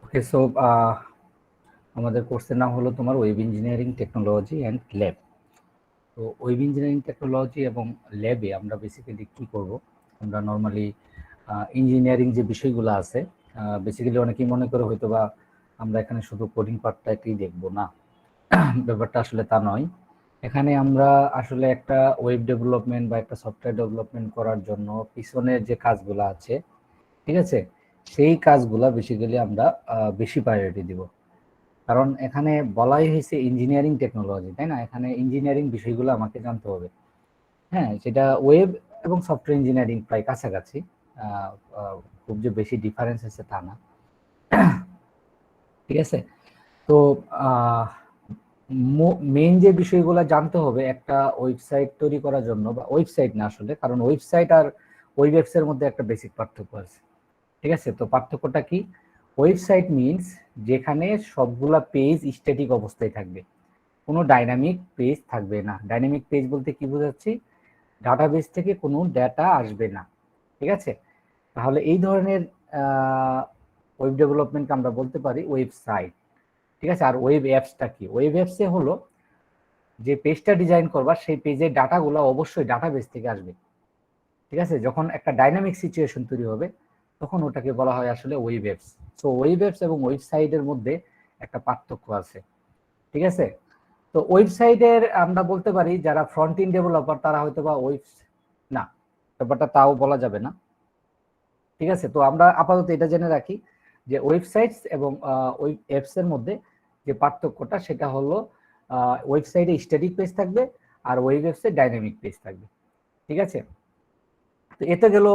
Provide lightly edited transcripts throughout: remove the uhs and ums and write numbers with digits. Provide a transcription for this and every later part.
ওকে, so আমাদের কোর্সের নাম হলো তোমার web engineering technology and lab. তো ওয়েব ইঞ্জিনিয়ারিং টেকনোলজি এবং ল্যাবে আমরা বেসিক্যালি কী করব, আমরা নর্মালি ইঞ্জিনিয়ারিং যে বিষয়গুলো আছে, বেসিক্যালি অনেকেই মনে করে হয়তো বা আমরা এখানে শুধু কোডিং পার্টটাকেই দেখবো না। ব্যাপারটা আসলে তা নয়। এখানে আমরা আসলে একটা ওয়েব ডেভেলপমেন্ট বা একটা সফটওয়্যার ডেভেলপমেন্ট করার জন্য পিছনের যে কাজগুলো আছে, ঠিক আছে, সেই কাজগুলা বেসিক্যালি আমরা বেশি প্রায়োরিটি দিব। কারণ এখানে বলাই হয়েছে ইঞ্জিনিয়ারিং টেকনোলজি, তাই না? এখানে ইঞ্জিনিয়ারিং বিষয়গুলো আমাকে জানতে হবে। হ্যাঁ, সেটা ওয়েব এবং সফটওয়্যার ইঞ্জিনিয়ারিং প্রায় কাছাকাছি, আহ, আহ, খুব যে বেশি ডিফারেন্স আছে তা না। ঠিক আছে। তো মেইন যে বিষয়গুলো জানতে হবে একটা ওয়েবসাইট তৈরি করার জন্য, বা ওয়েবসাইট না আসলে, কারণ ওয়েবসাইট আর ওয়েব অ্যাপসের মধ্যে একটা বেসিক পার্থক্য আছে। ঠিক আছে, তো পার্থক্যটা কি? ওয়েবসাইট মিনস যেখানে সবগুলা পেজ স্ট্যাটিক অবস্থায় থাকবে, কোনো ডাইনামিক পেজ থাকবে না। ডাইনামিক পেজ বলতে কি বোঝাচ্ছি? ডাটাবেস থেকে কোনো ডেটা আসবে না। ঠিক আছে, তাহলে এই ধরনের ওয়েব ডেভেলপমেন্টকে আমরা বলতে পারি ওয়েবসাইট। ঠিক আছে, আর ওয়েব অ্যাপসটা কি? ওয়েব অ্যাপসে হলো যে পেজটা ডিজাইন করবা, সেই পেজের ডাটাগুলো অবশ্যই ডাটাবেস থেকে আসবে। ঠিক আছে, যখন একটা ডাইনামিক সিচুয়েশন তৈরি হবে তখন ওটাকে বলা হয় আসলে web apps. So web apps এবং ওয়েবসাইটের মধ্যে একটা পার্থক্য আছে। ঠিক আছে, তো ওয়েবসাইটের আমরা বলতে পারি যারা ফ্রন্ট এন্ড ডেভেলপার তারা হয়তো বা না, ব্যাপারটা তাও বলা যাবে না। ঠিক আছে, তো আমরা আপাতত এটা জেনে রাখি যে ওয়েবসাইটস এবং ওয়েব অ্যাপস এর মধ্যে যে পার্থক্যটা সেটা হলো ওয়েবসাইটে স্ট্যাটিক পেজ থাকবে আর ওয়েব অ্যাপসে ডাইনামিক পেজ থাকবে। ঠিক আছে, তো এতে গেল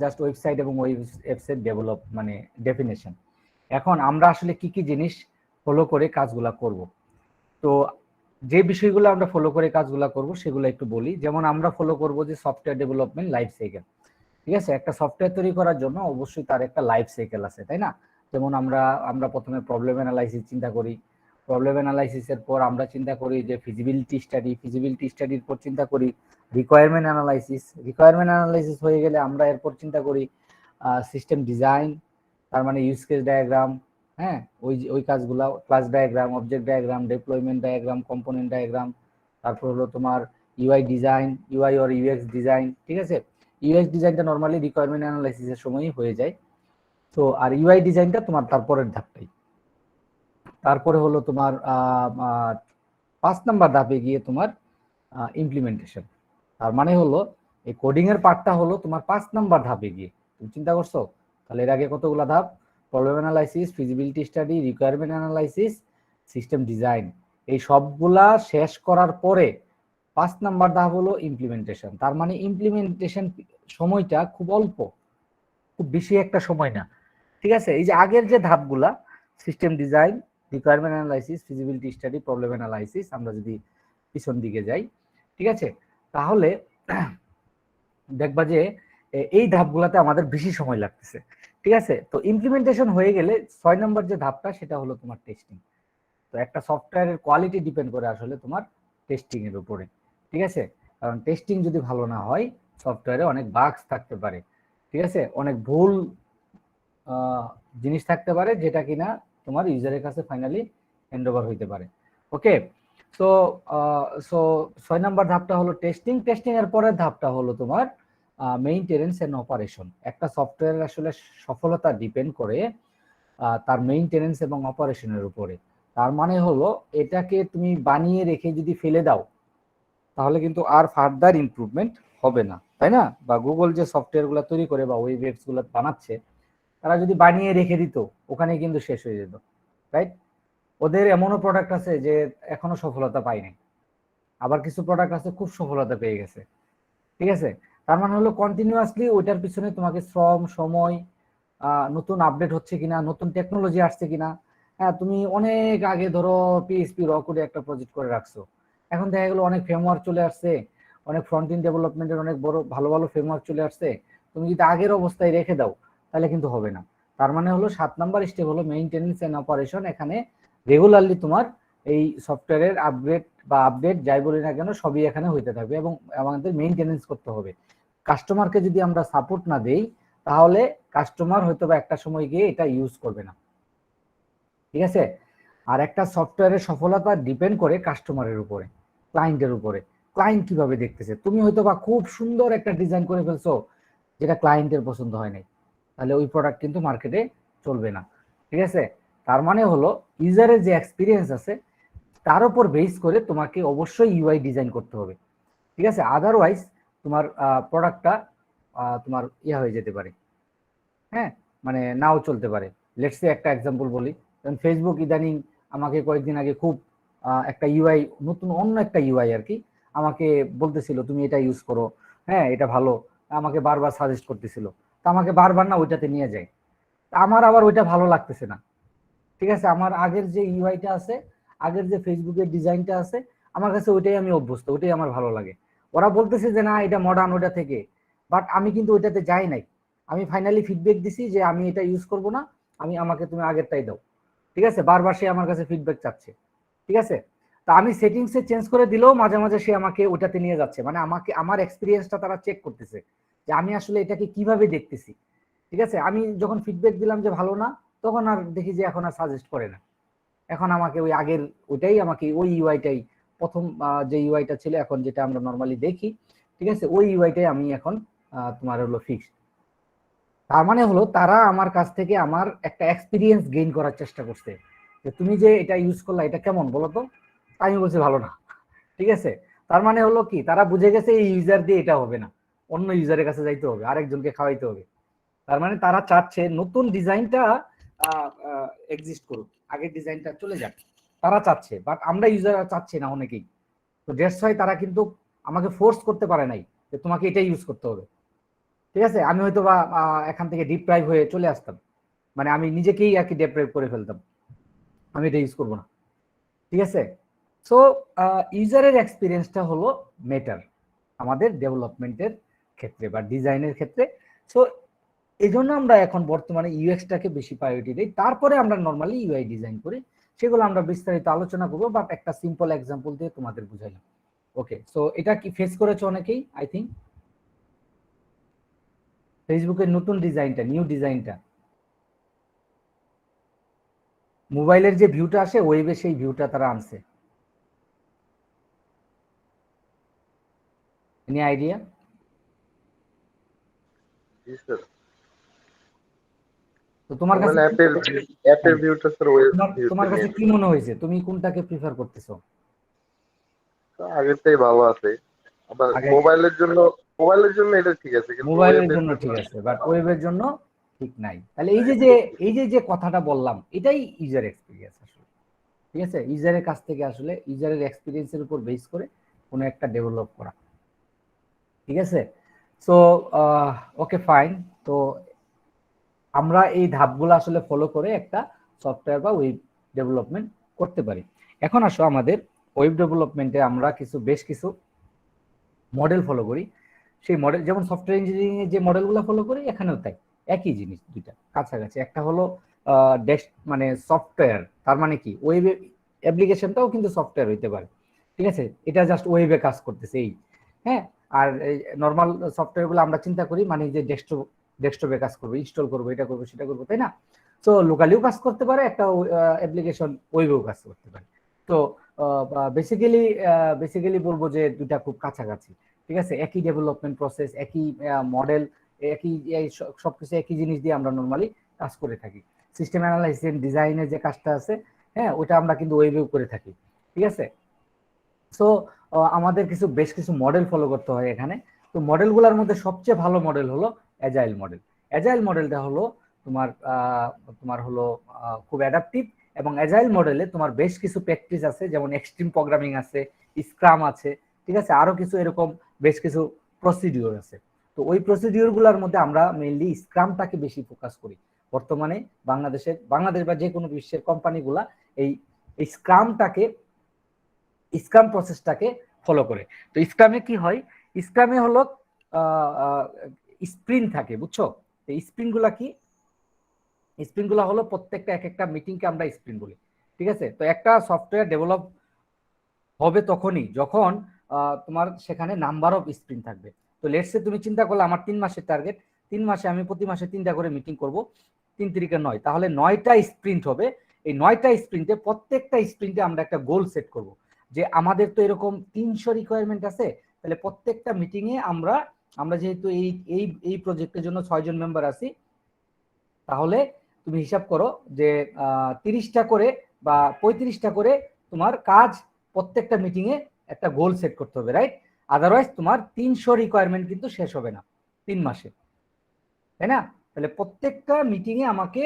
জাস্ট ওয়েবসাইট এবং ওয়েব অ্যাপস এর ডেভেলপ মানে ডেফিনেশন। এখন আমরা আসলে কি কি জিনিস ফলো করে কাজগুলা করব। তো যে বিষয়গুলো আমরা ফলো করে কাজগুলো করব সেগুলো একটু বলি। যেমন আমরা ফলো করব যে সফটওয়্যার ডেভেলপমেন্ট লাইফ সাইকেল। ঠিক আছে, একটা সফটওয়্যার তৈরি করার জন্য অবশ্যই তার একটা লাইফ সাইকেল আছে, তাই না? যেমন আমরা আমরা প্রথমে প্রবলেম অ্যানালাইসিস চিন্তা করি। প্রবলেম অ্যানালাইসিসের পর আমরা চিন্তা করি যে ফিজিবিলিটি স্টাডি, ফিজিবিলিটি স্টাডির পর চিন্তা করি রিকোয়ারমেন্ট অ্যানালাইসিস, রিকোয়ারমেন্ট অ্যানালাইসিস হয়ে গেলে আমরা এরপর চিন্তা করি সিস্টেম ডিজাইন, তার মানে ইউজ কেস ডায়াগ্রাম। হ্যাঁ, ওই কাজগুলো class diagram, object diagram, deployment diagram, component diagram. তারপর হলো তোমার UI design, UI or UX design. ঠিক আছে, ইউএক্স ডিজাইনটা নরমালি রিকোয়ারমেন্ট অ্যানালাইসিসের সময়ই হয়ে যায়। তো আর ইউআই ডিজাইনটা তোমার তারপরের ধাপটাই। তারপরে হলো তোমার 5 নাম্বার ধাপে গিয়ে তোমার ইমপ্লিমেন্টেশন। তার মানে হলো এই কোডিং এর পার্টটা হলো তোমার 5 নাম্বার ধাপে গিয়ে। তুমি চিন্তা করছো তাহলে এর আগে কতগুলো ধাপ? Problem analysis, feasibility study, requirement analysis, system design. এই সবগুলা শেষ করার পরে 5 নাম্বার ধাপ হলো ইমপ্লিমেন্টেশন। তার মানে ইমপ্লিমেন্টেশন সময়টা খুব অল্প, খুব বেশি একটা সময় না। ঠিক আছে, এই যে আগের যে ধাপগুলা system design, requirement analysis, feasibility study, problem analysis, আমরা যদি পিছন দিকে যাই, ঠিক আছে, তাহলে দেখবা যে এই ধাপগুলাতে আমাদের বেশি সময় লাগতেছে। ঠিক আছে, তো ইমপ্লিমেন্টেশন হয়ে গেলে 6 নম্বর যে ধাপটা সেটা হলো তোমার টেস্টিং। তো একটা সফটওয়্যারের কোয়ালিটি ডিপেন্ড করে আসলে তোমার টেস্টিং এর উপরে। ঠিক আছে, কারণ টেস্টিং যদি ভালো না হয় সফটওয়্যারে অনেক বাগস থাকতে পারে। ঠিক আছে, অনেক ভুল জিনিস থাকতে পারে যেটা কিনা তোমার ইউজারের কাছে ফাইনালি হ্যান্ড ওভার হইতে পারে। ওকে, সো সো 6 নাম্বার ধাপটা হলো টেস্টিং। টেস্টিং এর পরের ধাপটা হলো তোমার মেইনটেনেন্স এন্ড অপারেশন। একটা সফটওয়্যার আসলে সফলতা ডিপেন্ড করে তার মেইনটেনেন্স এবং অপারেশনের উপরে। তার মানে হলো এটাকে তুমি বানিয়ে রেখে যদি ফেলে দাও তাহলে কিন্তু আর ফার্দার ইমপ্রুভমেন্ট হবে না, তাই না? বা গুগল যে সফটওয়্যার গুলো তৈরি করে বা ওয়েব অ্যাপস গুলো বানাচ্ছে তারা যদি বানিয়ে রেখে দিত ওখানে কিন্তু শেষ হয়ে যেত, রাইট? ওদের এমনও প্রোডাক্ট আছে যে এখনো সফলতা পায়নি, আবার কিছু প্রোডাক্ট আছে খুব সফলতা পেয়ে গেছে। ঠিক আছে, তার মানে হলো কন্টিনিউয়াসলি ওইটার পিছনে তোমাকে শ্রম, সময়, নতুন আপডেট হচ্ছে কিনা, নতুন টেকনোলজি আসছে কিনা। হ্যাঁ, তুমি অনেক আগে ধরো পিএইচপি র কোডে একটা প্রজেক্ট করে রাখছো, এখন দেখা গেলো অনেক ফ্রেমওয়ার্ক চলে আসছে, অনেক ফ্রন্ট এন্ড ডেভেলপমেন্টের অনেক বড় ভালো ভালো ফ্রেমওয়ার্ক চলে আসছে, তুমি যদি আগের অবস্থায় রেখে দাও তাহলে কিন্তু হবে না। তার মানে হলো 7 নাম্বার স্টেপ হলো মেইনটেনেন্স এন্ড অপারেশন। এখানে রেগুলারলি তোমার এই সফটওয়্যারের আপগ্রেড বা আপডেট যাই বলি না কেন সবই এখানে হইতে থাকবে এবং আমাদের মেইনটেনেন্স করতে হবে। কাস্টমারকে যদি আমরা সাপোর্ট না দেই তাহলে কাস্টমার হয়তো বা একটা সময় গিয়ে এটা ইউজ করবে না, ঠিক আছে। আর একটা সফটওয়্যারের সফলতা ডিপেন্ড করে কাস্টমারের উপরে, ক্লায়েন্টের উপরে। ক্লায়েন্ট কিভাবে দেখতেছে, তুমি হয়তো বা খুব সুন্দর একটা ডিজাইন করে ফেলছো যেটা ক্লায়েন্টের পছন্দ হয় নাই, তাহলে ওই প্রোডাক্ট কিন্তু মার্কেটে চলবে না, ঠিক আছে। তার মানে হলো ইউজারের যে এক্সপিরিয়েন্স আছে তার উপর বেস করে তোমাকে অবশ্যই ইউআই ডিজাইন করতে হবে, ঠিক আছে। আদারওয়াইজ তোমার প্রোডাক্টটা তোমার ইয়া হয়ে যেতে পারে, হ্যাঁ, মানে নাও চলতে পারে। লেটস সে একটা এক্সাম্পল বলি, কারণ ফেসবুক ইদানিং আমাকে কয়েকদিন আগে খুব একটা ইউআই, নতুন অন্য একটা ইউআই আর কি, আমাকে বলতেছিল তুমি এটা ইউজ করো, হ্যাঁ এটা ভালো, আমাকে বারবার সাজেস্ট করতেছিল। তা আমাকে বারবার না ওইটাতে নিয়ে যায়, আমার আবার ওইটা ভালো লাগতেছে না, ঠিক আছে। আমার আগের যে ইউআইটা আছে, আগের যে ফেসবুকের ডিজাইনটা আছে, আমার কাছে ওইটাই আমি অভ্যস্ত, ওইটাই আমার ভালো লাগে। ওরা বলতেছে যে না এটা মডার্ন ওইটা থেকে, বাট আমি কিন্তু ওইটাতে যাই নাই। আমি ফাইনালি ফিডব্যাক দিছি যে আমি এটা ইউজ করব না, আমাকে তুমি আগেরটাই দাও, ঠিক আছে। বারবার সে আমার কাছে ফিডব্যাক চাচ্ছে, ঠিক আছে। তা আমি সেটিংসে চেঞ্জ করে দিলেও মাঝে মাঝে সে আমাকে ওটাতে নিয়ে যাচ্ছে, মানে আমাকে আমার এক্সপিরিয়েন্সটা তারা চেক করতেছে যে আমি আসলে এটাকে কিভাবে দেখতেছি, ঠিক আছে। আমি যখন ফিডব্যাক দিলাম যে ভালো না, তখন আর দেখি যে এখন আর সাজেস্ট করে না, এখন আমাকে ওই আগের ওইটাই, আমাকে ওই ইউআইটাই, প্রথম যে ইউআইটা ছিল এখন যেটা আমরা নর্মালি দেখি, ঠিক আছে, ওই ইউআইটাই আমি এখন তোমার হলো ফিক্সড। তার মানে হলো তারা আমার কাছ থেকে আমার একটা এক্সপিরিয়েন্স গেইন করার চেষ্টা করছে, যে তুমি যে এটা ইউজ করলা এটা কেমন বলো তো, আমি বলছি ভালো না, ঠিক আছে। তার মানে হলো কি, তারা বুঝে গেছে এই ইউজার দিয়ে এটা হবে না, অন্য ইউজারের কাছে যাইতে হবে, আরেকজনকে খাওয়াইতে হবে। তার মানে তারা চাচ্ছে নতুন ডিজাইনটা এক্সিস্ট করুক, আগের ডিজাইনটা চলে যাক, তারা চাচ্ছে, বাট আমরা ইউজার চাচ্ছি না অনেকেই। তো দ্যাটস ওয়াই তারা কিন্তু আমাকে ফোর্স করতে পারে নাই যে তোমাকে এটাই ইউজ করতে হবে, ঠিক আছে। আমি হয়তো বা এখান থেকে ডিপ্রাইভ হয়ে চলে আসতাম, মানে আমি নিজেকেই আর কি ডিপ্রাইভ করে ফেলতাম, আমি এটা ইউজ করবো না, ঠিক আছে। সো ইউজারের এক্সপিরিয়েন্সটা হলো মেটার আমাদের ডেভেলপমেন্টের ক্ষেত্রে বা ডিজাইনের ক্ষেত্রে। সো এই জন্য আমরা এখন বর্তমানে ইউএক্সটাকে বেশি প্রায়োরিটি দিই, তারপরে আমরা নর্মালি ইউআই ডিজাইন করি, সেগুলো আমরা বিস্তারিত আলোচনা করবো, বাট একটা সিম্পল এক্সাম্পল দিয়ে তোমাদের বুঝাইলাম। ওকে, সো এটা কি ফেস করেছো অনেকেই, আই থিঙ্ক ফেসবুকের নতুন ডিজাইনটা, নিউ ডিজাইনটা, মোবাইলের যে ভিউটা আসে ওয়েবে সেই ভিউটা তারা আনছে, এনি আইডিয়া? তো তোমার কাছে অ্যাপের ভিউটা স্যার ওয়েব ভিউ, তোমার কাছে কি মনে হয়েছে, তুমি কোনটাকে প্রিফার করতেছো? আগেরটাই ভালো আছে, আবার মোবাইলের জন্য এটা ঠিক আছে, কিন্তু মোবাইলের জন্য ঠিক আছে, বাট ওয়েবের জন্য ঠিক নাই। তাহলে এই যে কথাটা বললাম, এটাই ইউজার এক্সপিরিয়েন্স আসলে, ঠিক আছে। ইউজারের কাছ থেকে আসলে ইউজারের এক্সপিরিয়েন্সের উপর বেস করে কোনো একটা ডেভেলপ করা, ঠিক আছে। সো ওকে ফাইন, তো আমরা এই ধাপগুলো আসলে ফলো করে একটা সফটওয়্যার বা ওয়েব ডেভেলপমেন্ট করতে পারি। এখন আসো আমাদের ওয়েব ডেভেলপমেন্টে আমরা বেশ কিছু মডেল ফলো করি। সেই মডেল যেমন সফটওয়্যার ইঞ্জিনিয়ারিং এর যে মডেলগুলো ফলো করি, এখানেও তাই, একই জিনিস, দুইটা কাছাকাছি। একটা হলো মানে সফটওয়্যার, তার মানে কি ওয়েব অ্যাপ্লিকেশনটাও কিন্তু সফটওয়্যার হইতে পারে, ঠিক আছে। এটা জাস্ট ওয়েবে কাজ করতেছে এই, হ্যাঁ। আর নর্মাল সফটওয়্যারগুলো আমরা চিন্তা করি মানে যে ডেস্কটপে কাজ করবো, ইনস্টল করবো, এটা করবো সেটা করবো, তাই না। তো লোকালিও কাজ করতে পারে একটা অ্যাপ্লিকেশন, ওয়েবেও কাজ করতে পারে। তো বেসিক্যালি বলবো যে দুটা খুব কাছাকাছি, ঠিক আছে। একই ডেভেলপমেন্ট প্রসেস, একই মডেল, একই সবকিছু একই জিনিস দিয়ে আমরা নর্মালি কাজ করে থাকি। সিস্টেম অ্যানালাইসিস ডিজাইনের যে কাজটা আছে, হ্যাঁ, ওটা আমরা কিন্তু ওয়েবেও করে থাকি, ঠিক আছে। সো আমাদের বেশ কিছু মডেল ফলো করতে হয় এখানে। তো মডেলগুলোর মধ্যে সবচেয়ে ভালো মডেল হলো অ্যাজাইল মডেল। অ্যাজাইল মডেলটা হলো তোমার হলো খুব অ্যাডাপটিভ, এবং অ্যাজাইল মডেলে তোমার বেশ কিছু প্র্যাকটিস আছে, যেমন এক্সট্রিম প্রোগ্রামিং আছে, স্ক্রাম আছে, ঠিক আছে, আরো কিছু এরকম বেশ কিছু প্রসিডিওর আছে। তো ওই প্রসিডিওর গুলোর মধ্যে আমরা মেইনলি স্ক্রামটাকে বেশি ফোকাস করি বর্তমানে। বাংলাদেশ বা যে কোনো বিশ্বের কোম্পানিগুলা এই স্ক্রাম প্রসেসটাকে ফলো করে। তো স্ক্রামে কি হয়, স্ক্রামে হলো স্প্রিন্ট থাকে, বুঝছো। তো স্প্রিন্টগুলা কি, স্প্রিন্টগুলো হলো প্রত্যেকটা এক একটা মিটিংকে আমরা স্প্রিন্ট বলি, ঠিক আছে। তো একটা সফটওয়্যার ডেভেলপ হবে তখনই যখন তোমার সেখানে নাম্বার অফ স্প্রিন্ট থাকবে। তো লেটসে তুমি চিন্তা করলে আমার 3 মাসের টার্গেট, 3 মাসে আমি প্রতি মাসে 3টা করে মিটিং করব, 3 তারিখে 9, তাহলে 9টা স্প্রিন্ট হবে। এই 9টা স্প্রিন্টে প্রত্যেকটা স্প্রিন্টে আমরা একটা গোল সেট করব, যে আমাদের তো এরকম 300 রিকোয়ারমেন্ট আছে, তাহলে প্রত্যেকটা মিটিং এ আমরা যেহেতু এই এই এই প্রজেক্টের জন্য 6 জন মেম্বার আছি, তাহলে তুমি হিসাব করো যে 30টা করে বা 35টা করে তোমার কাজ প্রত্যেকটা মিটিং এ একটা গোল সেট করতে হবে, রাইট? আদারওয়াইজ তোমার 300 রিকোয়ারমেন্ট কিন্তু শেষ হবে না 3 মাসে, তাই না? তাহলে প্রত্যেকটা মিটিং এ আমাকে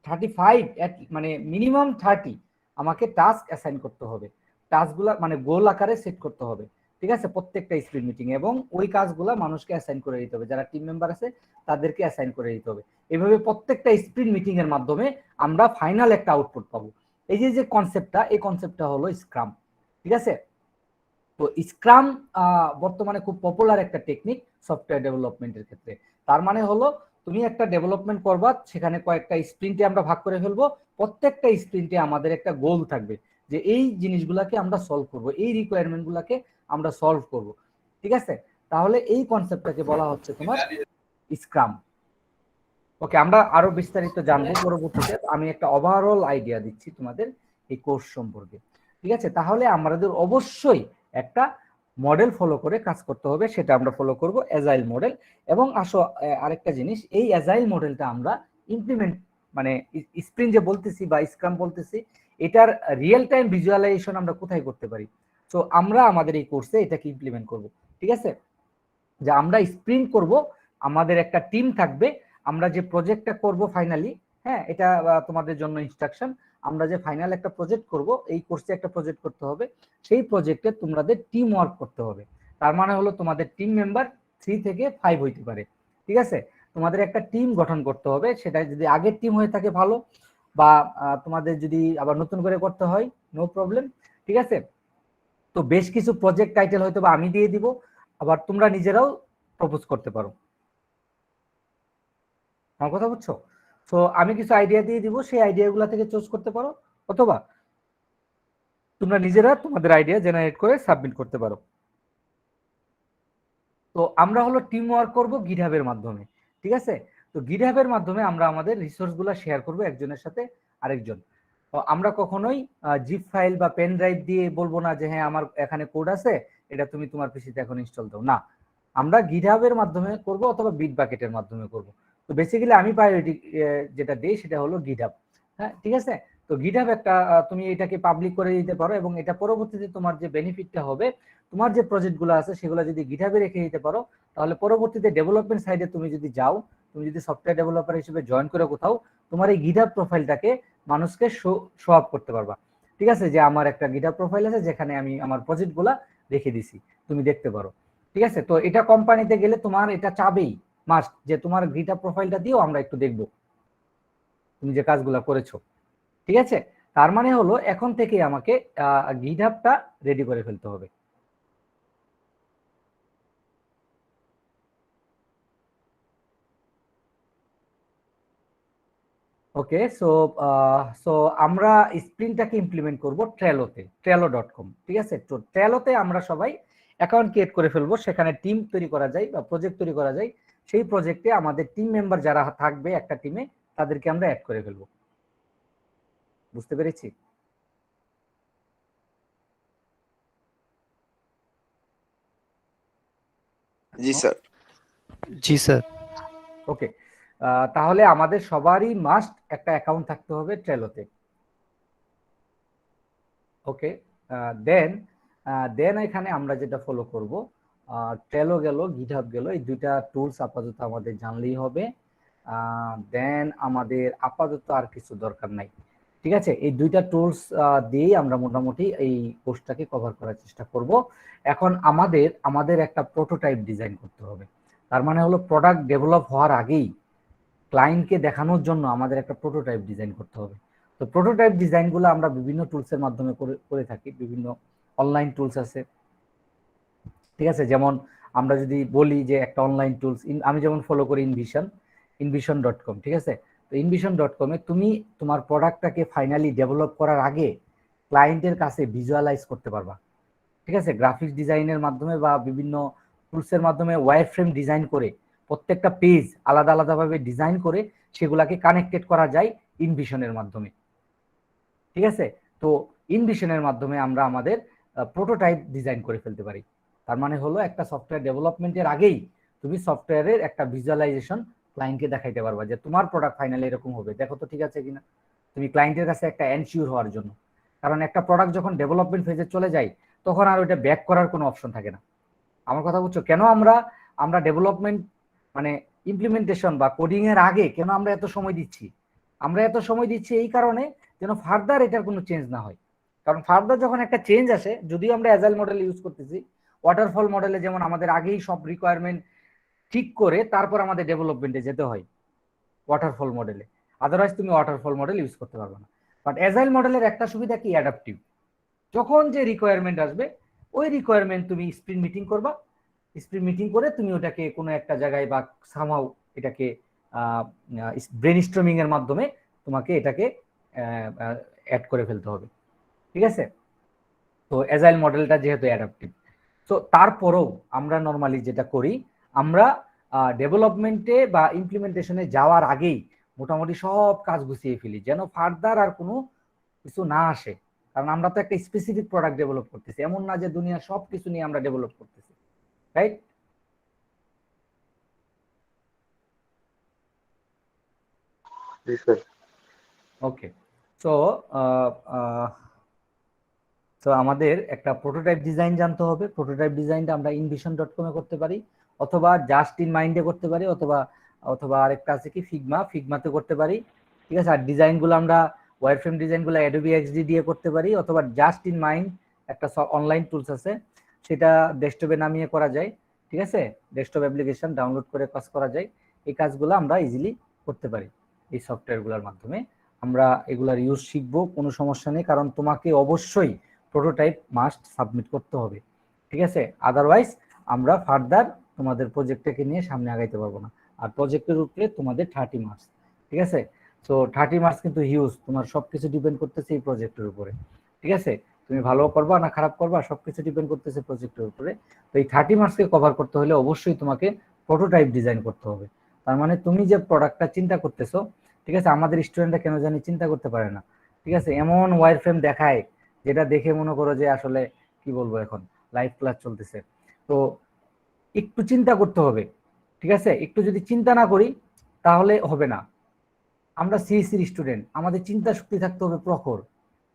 35 মানে মিনিমাম 30 আমাকে টাস্ক অ্যাসাইন করতে হবে, টাস্কগুলো মানে গোল আকারে সেট করতে হবে, ঠিক আছে, প্রত্যেকটা স্প্রিন্ট মিটিং, এবং ওই কাজগুলো মানুষকে অ্যাসাইন করে দিতে হবে, যারা টিম মেম্বার আছে তাদেরকে অ্যাসাইন করে দিতে হবে। এভাবে প্রত্যেকটা স্প্রিন্ট মিটিং এর মাধ্যমে আমরা ফাইনাল একটা আউটপুট পাবো। এই যে কনসেপ্টটা, এই কনসেপ্টটা হলো স্ক্রাম, ঠিক আছে? তো স্ক্রাম বর্তমানে খুব পপুলার একটা টেকনিক সফটওয়্যার ডেভেলপমেন্টের ক্ষেত্রে। তার মানে হলো তুমি একটা ডেভেলপমেন্ট করবা, সেখানে কয়েকটা স্প্রিন্টে আমরা ভাগ করে ফেলবো, প্রত্যেকটা স্প্রিন্টে আমাদের একটা গোল থাকবে যে এই জিনিসগুলাকে আমরা সলভ করব, এই রিকোয়ারমেন্ট গুলাকে আমরা সলভ করব, ঠিক আছে? তাহলে এই কনসেপ্টটাকে বলা হচ্ছে তোমার স্ক্রাম। ওকে, আমরা আরো বিস্তারিত জানবো পরবর্তীতে। আমি একটা ওভারঅল আইডিয়া দিচ্ছি তোমাদের এই কোর্স সম্পর্কে, ঠিক আছে? তাহলে আমাদের অবশ্যই একটা মডেল ফলো করে কাজ করতে হবে, সেটা আমরা ফলো করব অ্যাজাইল মডেল। এবং আসো আরেকটা জিনিস, এই অ্যাজাইল মডেলটা আমরা ইমপ্লিমেন্ট মানে স্প্রিন্ট যে বলতেছি বা স্ক্রাম বলতেছি, এটার রিয়েল টাইম ভিজুয়ালাইজেশন আমরা কোথায় করতে পারি? তো আমরা আমাদের এই কোর্সে এটাকে ইমপ্লিমেন্ট করব, ঠিক আছে? যে আমরা স্প্রিন্ট করব, আমাদের একটা টিম থাকবে, আমরা যে প্রজেক্টটা করব ফাইনালি, হ্যাঁ, এটা তোমাদের জন্য ইনস্ট্রাকশন, আমরা যে ফাইনাল একটা প্রজেক্ট করব, এই কোর্সে একটা প্রজেক্ট করতে হবে, সেই প্রজেক্টে তোমাদের টিম ওয়ার্ক করতে হবে। তার মানে হলো তোমাদের টিম মেম্বার 3 থেকে 5 হইতে পারে, ঠিক আছে? তোমাদের একটা টিম গঠন করতে হবে, সেটা যদি আগের টিম হয়ে থাকে ভালো, বা তোমাদের যদি আবার নতুন করে করতে হয় নো প্রবলেম, ঠিক আছে? তো বেশ কিছু প্রজেক্ট টাইটেল হয়তো বা আমি দিয়ে দিব, আবার তোমরা নিজেরাও প্রপোজ করতে পারো। আমার কথা বুঝছো? তো আমি কিছু আইডিয়া দিয়ে দিব, সেই আইডিয়াগুলো থেকে চুজ করতে পারো, অথবা তোমরা নিজেরা তোমাদের আইডিয়া জেনারেট করে সাবমিট করতে পারো। তো আমরা হলো টিম ওয়ার্ক করবো গিটহাবের মাধ্যমে, ঠিক আছে? তো গিটহাবের মাধ্যমে আমরা আমাদের রিসোর্সগুলো শেয়ার করব একজনের সাথে আরেকজন। তো আমরা কখনোই জিপ ফাইল বা পেন ড্রাইভ দিয়ে বলবো না যে হ্যাঁ আমার এখানে কোড আছে, এটা তুমি তোমার পিসিতে এখন ইনস্টল দাও, না, আমরা গিটহাবের মাধ্যমে করব অথবা বিটবাকেটের মাধ্যমে করব। তো বেসিক্যালি আমি প্রায়োরিটি যেটা দিই সেটা হলো গিটহাব, হ্যাঁ, ঠিক আছে? তো গিটহাব একটা তুমি এটাকে পাবলিক করে দিতে পারো, এবং এটা পরবর্তীতে তোমার যে বেনিফিটটা হবে, তোমার যে প্রজেক্টগুলো আছে সেগুলো যদি গিটহাবে রেখে দিতে পারো, তাহলে পরবর্তীতে ডেভেলপমেন্ট সাইডে তুমি যদি যাও, তুমি যদি সফটওয়্যার ডেভেলপার হিসেবে জয়েন করে কোথাও, তোমার এই গিটহাব প্রোফাইলটাকে মানুষকে শো আপ করতে পারবা, ঠিক আছে? যে আমার একটা গিটহাব প্রোফাইল আছে যেখানে আমি আমার প্রজেক্টগুলো রেখে দিছি, তুমি দেখতে পারো, ঠিক আছে? তো এটা কোম্পানিতে গেলে তোমার এটা চাবেই মাস্ট, যে তোমার গিটহাব প্রোফাইলটা দিও, আমরা একটু দেখবো তুমি যে কাজগুলো করেছো, ঠিক আছে? তার মানে হলো এখন থেকে আমাকে গিটহাবটা রেডি করে ফেলতে হবে। ওকে, সো সো আমরা স্প্রিন্টটাকে ইমপ্লিমেন্ট করব ট্রেলোতে, trello.com, ঠিক আছে? তো ট্রেলোতে আমরা সবাই অ্যাকাউন্ট ক্রিয়েট করে ফেলবো, সেখানে টিম তৈরি করা যায় বা প্রজেক্ট তৈরি করা যায়, সেই প্রজেক্টে আমাদের টিম মেম্বার যারা থাকবে একটা টিমে তাদেরকে আমরা অ্যাড করে ফেলবো। বুঝতে পেরেছি? জি স্যার। জি স্যার। ওকে, তাহলে আমাদের সবারই মাস্ট একটা অ্যাকাউন্ট থাকতে হবে ট্রেলোতে। ওকে, দেন দেন এখানে আমরা যেটা ফলো করব, ট্রেলো গেল, গিটহাব গেল, এই দুইটা টুলস আপাতত আমাদের জানলেই হবে। দেন আমাদের আপাতত আর কিছু দরকার নাই, ঠিক আছে? এই দুইটা টুলস দিয়েই আমরা মোটামুটি এই কোর্সটাকে কভার করার চেষ্টা করব। এখন আমাদের একটা প্রোটোটাইপ ডিজাইন করতে হবে, তার মানে হলো প্রোডাক্ট ডেভেলপ হওয়ার আগেই ক্লায়েন্টকে দেখানোর জন্য আমাদের একটা প্রোটোটাইপ ডিজাইন করতে হবে। তো প্রোটোটাইপ ডিজাইনগুলো আমরা বিভিন্ন টুলসের মাধ্যমে করে থাকি, বিভিন্ন অনলাইন টুলস আছে, ঠিক আছে? যেমন আমরা যদি বলি যে একটা অনলাইন টুলস, আমি যেমন ফলো করি ইনভিশন.com, ঠিক আছে? তো ইনভিশন.com-এ তুমি তোমার প্রোডাক্টটাকে ফাইনালি ডেভেলপ করার আগে ক্লায়েন্টের কাছে ভিজুয়ালাইজ করতে পারবা, ঠিক আছে? গ্রাফিক্স ডিজাইনের মাধ্যমে বা বিভিন্ন টুলসের মাধ্যমে ওয়্যার ফ্রেম ডিজাইন করে প্রত্যেকটা পেজ আলাদা আলাদাভাবে ডিজাইন করে সেগুলাকে কানেক্টেড করা যায় ইনভিশনের মাধ্যমে। ঠিক আছে, তো ইনভিশনের মাধ্যমে আমরা আমাদের প্রোটোটাইপ ডিজাইন করে ফেলতে পারি। তার মানে হলো একটা সফটওয়্যার ডেভেলপমেন্টের আগেই তুমি সফটওয়্যারের একটা ভিজুয়ালাইজেশন ক্লায়েন্টকে দেখাইতে পারবা যে তোমার প্রোডাক্ট ফাইনালি এরকম হবে, দেখো তো ঠিক আছে কিনা। তুমি ক্লায়েন্টের কাছে একটা এনশিওর হওয়ার জন্য, কারণ একটা প্রোডাক্ট যখন ডেভেলপমেন্ট ফেজে চলে যায় তখন আর ওইটা ব্যাক করার কোনো অপশন থাকে না। আমার কথা বুঝছো? কেন আমরা আমরা ডেভেলপমেন্ট মানে ইমপ্লিমেন্টেশন বা কোডিং এর আগে কেন আমরা এত সময় দিচ্ছি? আমরা এত সময় দিচ্ছি এই কারণে যেন ফার্দার এটার কোনো চেঞ্জ না হয়। কারণ ফার্দার যখন একটা চেঞ্জ আসে, যদিও আমরা অ্যাজাইল মডেল ইউজ করতেছি, ওয়াটারফল মডেলে যেমন আমাদের আগেই সব রিকোয়ারমেন্ট ঠিক করে তারপর আমাদের ডেভেলপমেন্টে যেতে হয় ওয়াটারফল মডেলে, আদারওয়াইজ তুমি ওয়াটারফল মডেল ইউজ করতে পারবে না। বাট অ্যাজাইল মডেলের একটা সুবিধা কি, অ্যাডাপটিভ। যখন যে রিকোয়ারমেন্ট আসবে ওই রিকোয়ারমেন্ট তুমি স্প্রিন্ট মিটিং করবা, স্প্রিন্ট মিটিং করে তুমি ওটাকে কোনো একটা জায়গায় বা সামহাউ এটাকে ব্রেনস্টর্মিং এর মাধ্যমে তোমাকে এটাকে অ্যাড করে ফেলতে হবে। ঠিক আছে, তো অ্যাজাইল মডেলটা যেহেতু অ্যাডাপটিভ, তো তারপরেও আমরা নর্মালি যেটা করি, আমরা ডেভেলপমেন্টে বা ইমপ্লিমেন্টেশনে যাওয়ার আগেই মোটামুটি সব কাজ গুছিয়ে ফেলি যেন ফার্দার আর কোনো কিছু না আসে। কারণ আমরা তো একটা স্পেসিফিক প্রোডাক্ট ডেভেলপ করতেছি, এমন না যে দুনিয়ার সব কিছু নিয়ে আমরা ডেভেলপ করতেছি, রাইট? ওকে, তো তো আমাদের একটা প্রোটোটাইপ ডিজাইন জানতে হবে। প্রোটোটাইপ ডিজাইনটা আমরা ইনভিশন.com এ করতে পারি, অথবা জাস্ট ইন মাইন্ডে করতে পারি, অথবা অথবা আরেকটা আছে কি ফিগমাতে করতে পারি। ঠিক আছে, আর ডিজাইনগুলো আমরা ওয়্যারফ্রেম ডিজাইনগুলো অ্যাডোবি এক্সডি দিয়ে করতে পারি, অথবা জাস্ট ইন মাইন্ড একটা অনলাইন টুলস আছে, সেটা ডেস্কটপে নামিয়ে করা যায়। ঠিক আছে, ডেস্কটপ অ্যাপ্লিকেশন ডাউনলোড করে কাজ করা যায়। এই কাজগুলো আমরা ইজিলি করতে পারি এই সফটওয়্যারগুলোর মাধ্যমে। আমরা এগুলার ইউজ শিখবো, কোনো সমস্যা নেই, কারণ তোমাকে অবশ্যই প্রোটোটাইপ মাস্ট সাবমিট করতে হবে। ঠিক আছে, আদারওয়াইজ আমরা ফার্দার তোমাদের প্রজেক্টটাকে নিয়ে সামনে আগাইতে পারবো না। আর প্রজেক্টের উপরে তোমাদের 30 মার্কস। ঠিক আছে, তো 30 মার্কস কিন্তু হিউজ, তোমার সবকিছু ডিপেন্ড করতেছে এই প্রজেক্টের উপরে। ঠিক আছে, তুমি ভালো করবা না খারাপ করবা সবকিছু ডিপেন্ড করতেছে প্রজেক্টের উপরে। তো এই 30 মার্কসকে কভার করতে হলে অবশ্যই তোমাকে প্রোটোটাইপ ডিজাইন করতে হবে। তার মানে তুমি যে প্রোডাক্টটা চিন্তা করতেছো, ঠিক আছে, আমাদের স্টুডেন্টরা কেন জানি চিন্তা করতে পারে না। ঠিক আছে, এমন ওয়্যার ফ্রেম দেখায় যেটা দেখে মনে করো যে আসলে কি বলবো, এখন লাইভ ক্লাস চলতেছে। তো একটু চিন্তা করতে হবে। ঠিক আছে, একটু যদি চিন্তা না করি তাহলে হবে না। আমরা সিএসসির স্টুডেন্ট, আমাদের চিন্তা শক্তি থাকতে হবে প্রখর।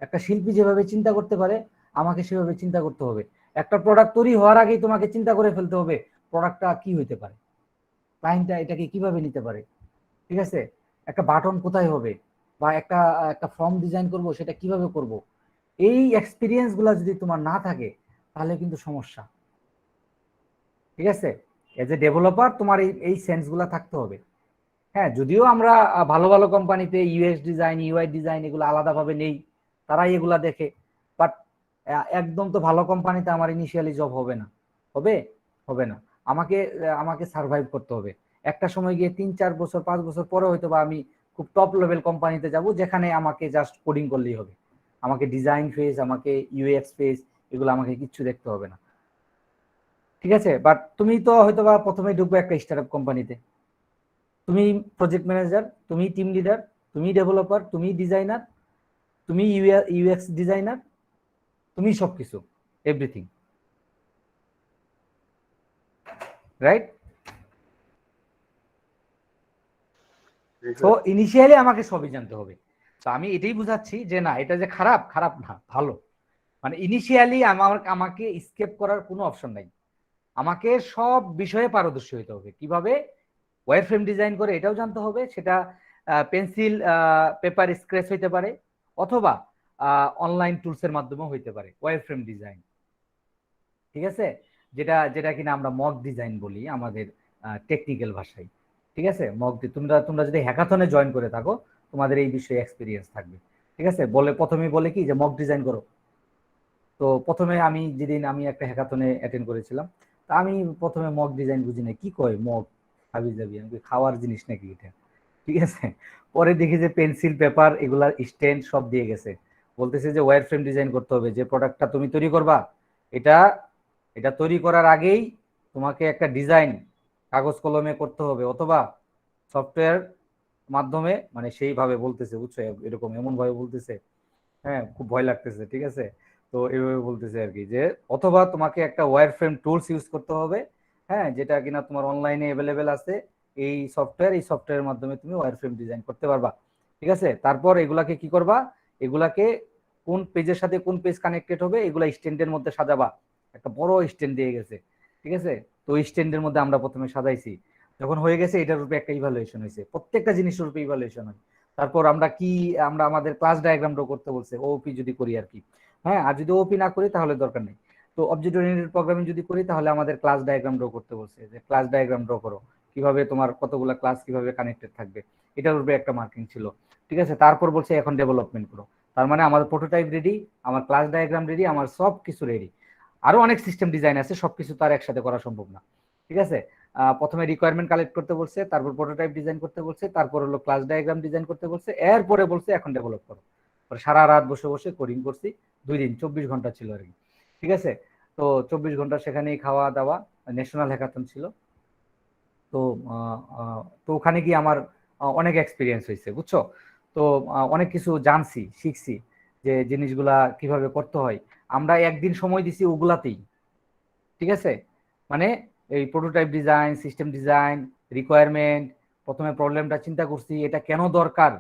একটা শিল্পী যেভাবে চিন্তা করতে পারে আমাকে সেভাবে চিন্তা করতে হবে। একটা প্রোডাক্ট তৈরি হওয়ার আগেই তোমাকে চিন্তা করে ফেলতে হবে প্রোডাক্টটা কি হইতে পারে, ক্লায়েন্টটা এটাকে কিভাবে নিতে পারে। ঠিক আছে, একটা বাটন কোথায় হবে, বা একটা একটা ফর্ম ডিজাইন করব সেটা কিভাবে করব। এই এক্সপিরিয়েন্স গুলা যদি তোমার না থাকে তাহলে কিন্তু সমস্যা। ঠিক আছে, এজ এ ডেভেলপার তোমার এই সেন্স গুলা থাকতে হবে। হ্যাঁ, যদিও আমরা ভালো ভালো কোম্পানিতে ইউএক্স ডিজাইন ইউআই ডিজাইন এগুলো আলাদাভাবে নেই, তারাই এগুলা দেখে, বাট একদম তো ভালো কোম্পানিতে আমার ইনিশিয়ালি জব হবে না। হবে হবে না, আমাকে আমাকে সার্ভাইভ করতে হবে। একটা সময় গিয়ে 3-4 বছর 5 বছর পরে হয়তো বা আমি খুব টপ লেভেল কোম্পানিতে যাব, যেখানে আমাকে জাস্ট কোডিং করলেই হবে, আমাকে ডিজাইন ফেজ আমাকে ইউএক্স ফেজ এগুলো আমাকে কিচ্ছু দেখতে হবে না। ঠিক আছে, বাট তুমি তো হয়তো বা প্রথমে ঢুকবে একটা স্টার্টআপ কোম্পানিতে, তুমি প্রজেক্ট ম্যানেজার, তুমি টিম লিডার, তুমি ডেভেলপার, তুমি ডিজাইনার, তুমি ইউএক্স ডিজাইনার, তুমি সবকিছু, এভরিথিং, রাইট? তো ইনিশিয়ালি আমাকে সবই জানতে হবে। তো আমি এটাই বুঝাচ্ছি যে না, এটা যে খারাপ, খারাপ না, ভালো। মানে ইনিশিয়ালি আমাকে স্কেপ করার কোনো অপশন নাই, আমাকে সব বিষয়ে পারদর্শী হতে হবে। কিভাবে ওয়্যার ফ্রেম ডিজাইন করে এটাও জানতে হবে, সেটা পেন্সিল পেপার স্ক্র্যাচ হইতে পারে, অথবা অনলাইন টুলস এর মাধ্যমেও হইতে পারে ওয়্যার ফ্রেম ডিজাইন। ঠিক আছে, যেটা যেটা কিনা আমরা মক ডিজাইন বলি আমাদের টেকনিক্যাল ভাষায়। ঠিক আছে, মক, তোমরা তোমরা যদি হ্যাকাথনে জয়েন করে থাকো তোমাদের এই বিষয়ে এক্সপিরিয়েন্স থাকবে। ঠিক আছে, প্রথমেই বলে কি যে মক ডিজাইন করো। তো প্রথমে আমি যেদিন আমি একটা হ্যাকাথনে অ্যাটেন্ড করেছিলাম, তা আমি প্রথমে মক ডিজাইন বুঝি না, কি কয় মক, হাবি যাবি, আমি খাওয়ার জিনিস নাকি এটা। ঠিক আছে, পরে দেখি যে পেন্সিল পেপার এগুলার স্ট্যান্ড সব দিয়ে গেছে, বলতেছে যে ওয়্যার ফ্রেম ডিজাইন করতে হবে, যে প্রোডাক্টটা তুমি তৈরি করবা এটা এটা তৈরি করার আগেই তোমাকে একটা ডিজাইন কাগজ কলমে করতে হবে, অথবা সফটওয়্যার মাধ্যমে, মানে সেইভাবে বলতেছে বুঝছো, এরকম এমন ভাবে বলতেছে, হ্যাঁ খুব ভয় লাগতেছে, ঠিক আছে। তো এইভাবে বলতেছে আর কি, যে অথবা তোমাকে একটা ওয়্যার ফ্রেম টুলস ইউজ করতে হবে, হ্যাঁ যেটা কিনা তোমার অনলাইনে অ্যাভেলেবেল আছে। এই সফটওয়্যারের মাধ্যমে তুমি ওয়্যার ফ্রেম ডিজাইন করতে পারবা, ঠিক আছে। তারপর এগুলাকে কি করবা, এগুলাকে কোন পেজের সাথে কোন পেজ কানেক্টেড হবে এগুলা স্ট্যান্ডের মধ্যে সাজাবা। একটা বড় স্ট্যান্ড দিয়ে গেছে, ঠিক আছে। তো ওই স্ট্যান্ডের মধ্যে আমরা প্রথমে সাজাইছি, যখন হয়ে গেছে এটার উপরে একটা ইভালুয়েশন হয়েছে, প্রত্যেকটা জিনিসের উপরে ইভালুয়েশন হয়। তারপর আমরা আমাদের ক্লাস ডায়াগ্রাম ড্র করতে বলছে, ওপি যদি করি আর কি, হ্যাঁ। আর যদি ওপি না করি তাহলে দরকার নেই। তো অবজেক্ট ওরিয়েন্টেড প্রোগ্রামিং যদি করি তাহলে আমাদের ক্লাস ডায়াগ্রাম ড্র করতে বলছে, যে ক্লাস ডায়াগ্রাম ড্র করো, কিভাবে তোমার কতগুলো ক্লাস কিভাবে কানেক্টেড থাকবে, এটার উপরে একটা মার্কিং ছিল, ঠিক আছে। তারপর বলছে এখন ডেভেলপমেন্ট করো। তার মানে আমার প্রোটোটাইপ রেডি, আমার ক্লাস ডায়াগ্রাম রেডি, আমার সব কিছু রেডি। আরো অনেক সিস্টেম ডিজাইন আছে, সবকিছু তার একসাথে করা সম্ভব না, ঠিক আছে। প্রথমে রিকোয়ারমেন্ট কালেক্ট করতে বলছে, তারপর প্রোটোটাইপ ডিজাইন করতে বলছে, তারপর হলো ক্লাস ডায়াগ্রাম ডিজাইন করতে বলছে, এরপরে বলছে এখন ডেভেলপ করো। সারা রাত বসে বসে কোডিং করছি, 2 দিন 24 ঘন্টা ছিল আর কি, ঠিক আছে। তো 24 ঘন্টা সেখানেই খাওয়া দাওয়া, ন্যাশনাল হ্যাকাথন ছিল। তো তো ওখানে গিয়ে আমার অনেক এক্সপিরিয়েন্স হয়েছে বুঝছো। তো অনেক কিছু জানছি, শিখছি, যে জিনিসগুলা কিভাবে করতে হয়। আমরা একদিন সময় দিছি ওগুলাতেই, ঠিক আছে। মানে এই prototype design, system design, requirement, প্রথমে প্রবলেমটা চিন্তা করছি, এটা কেন দরকার,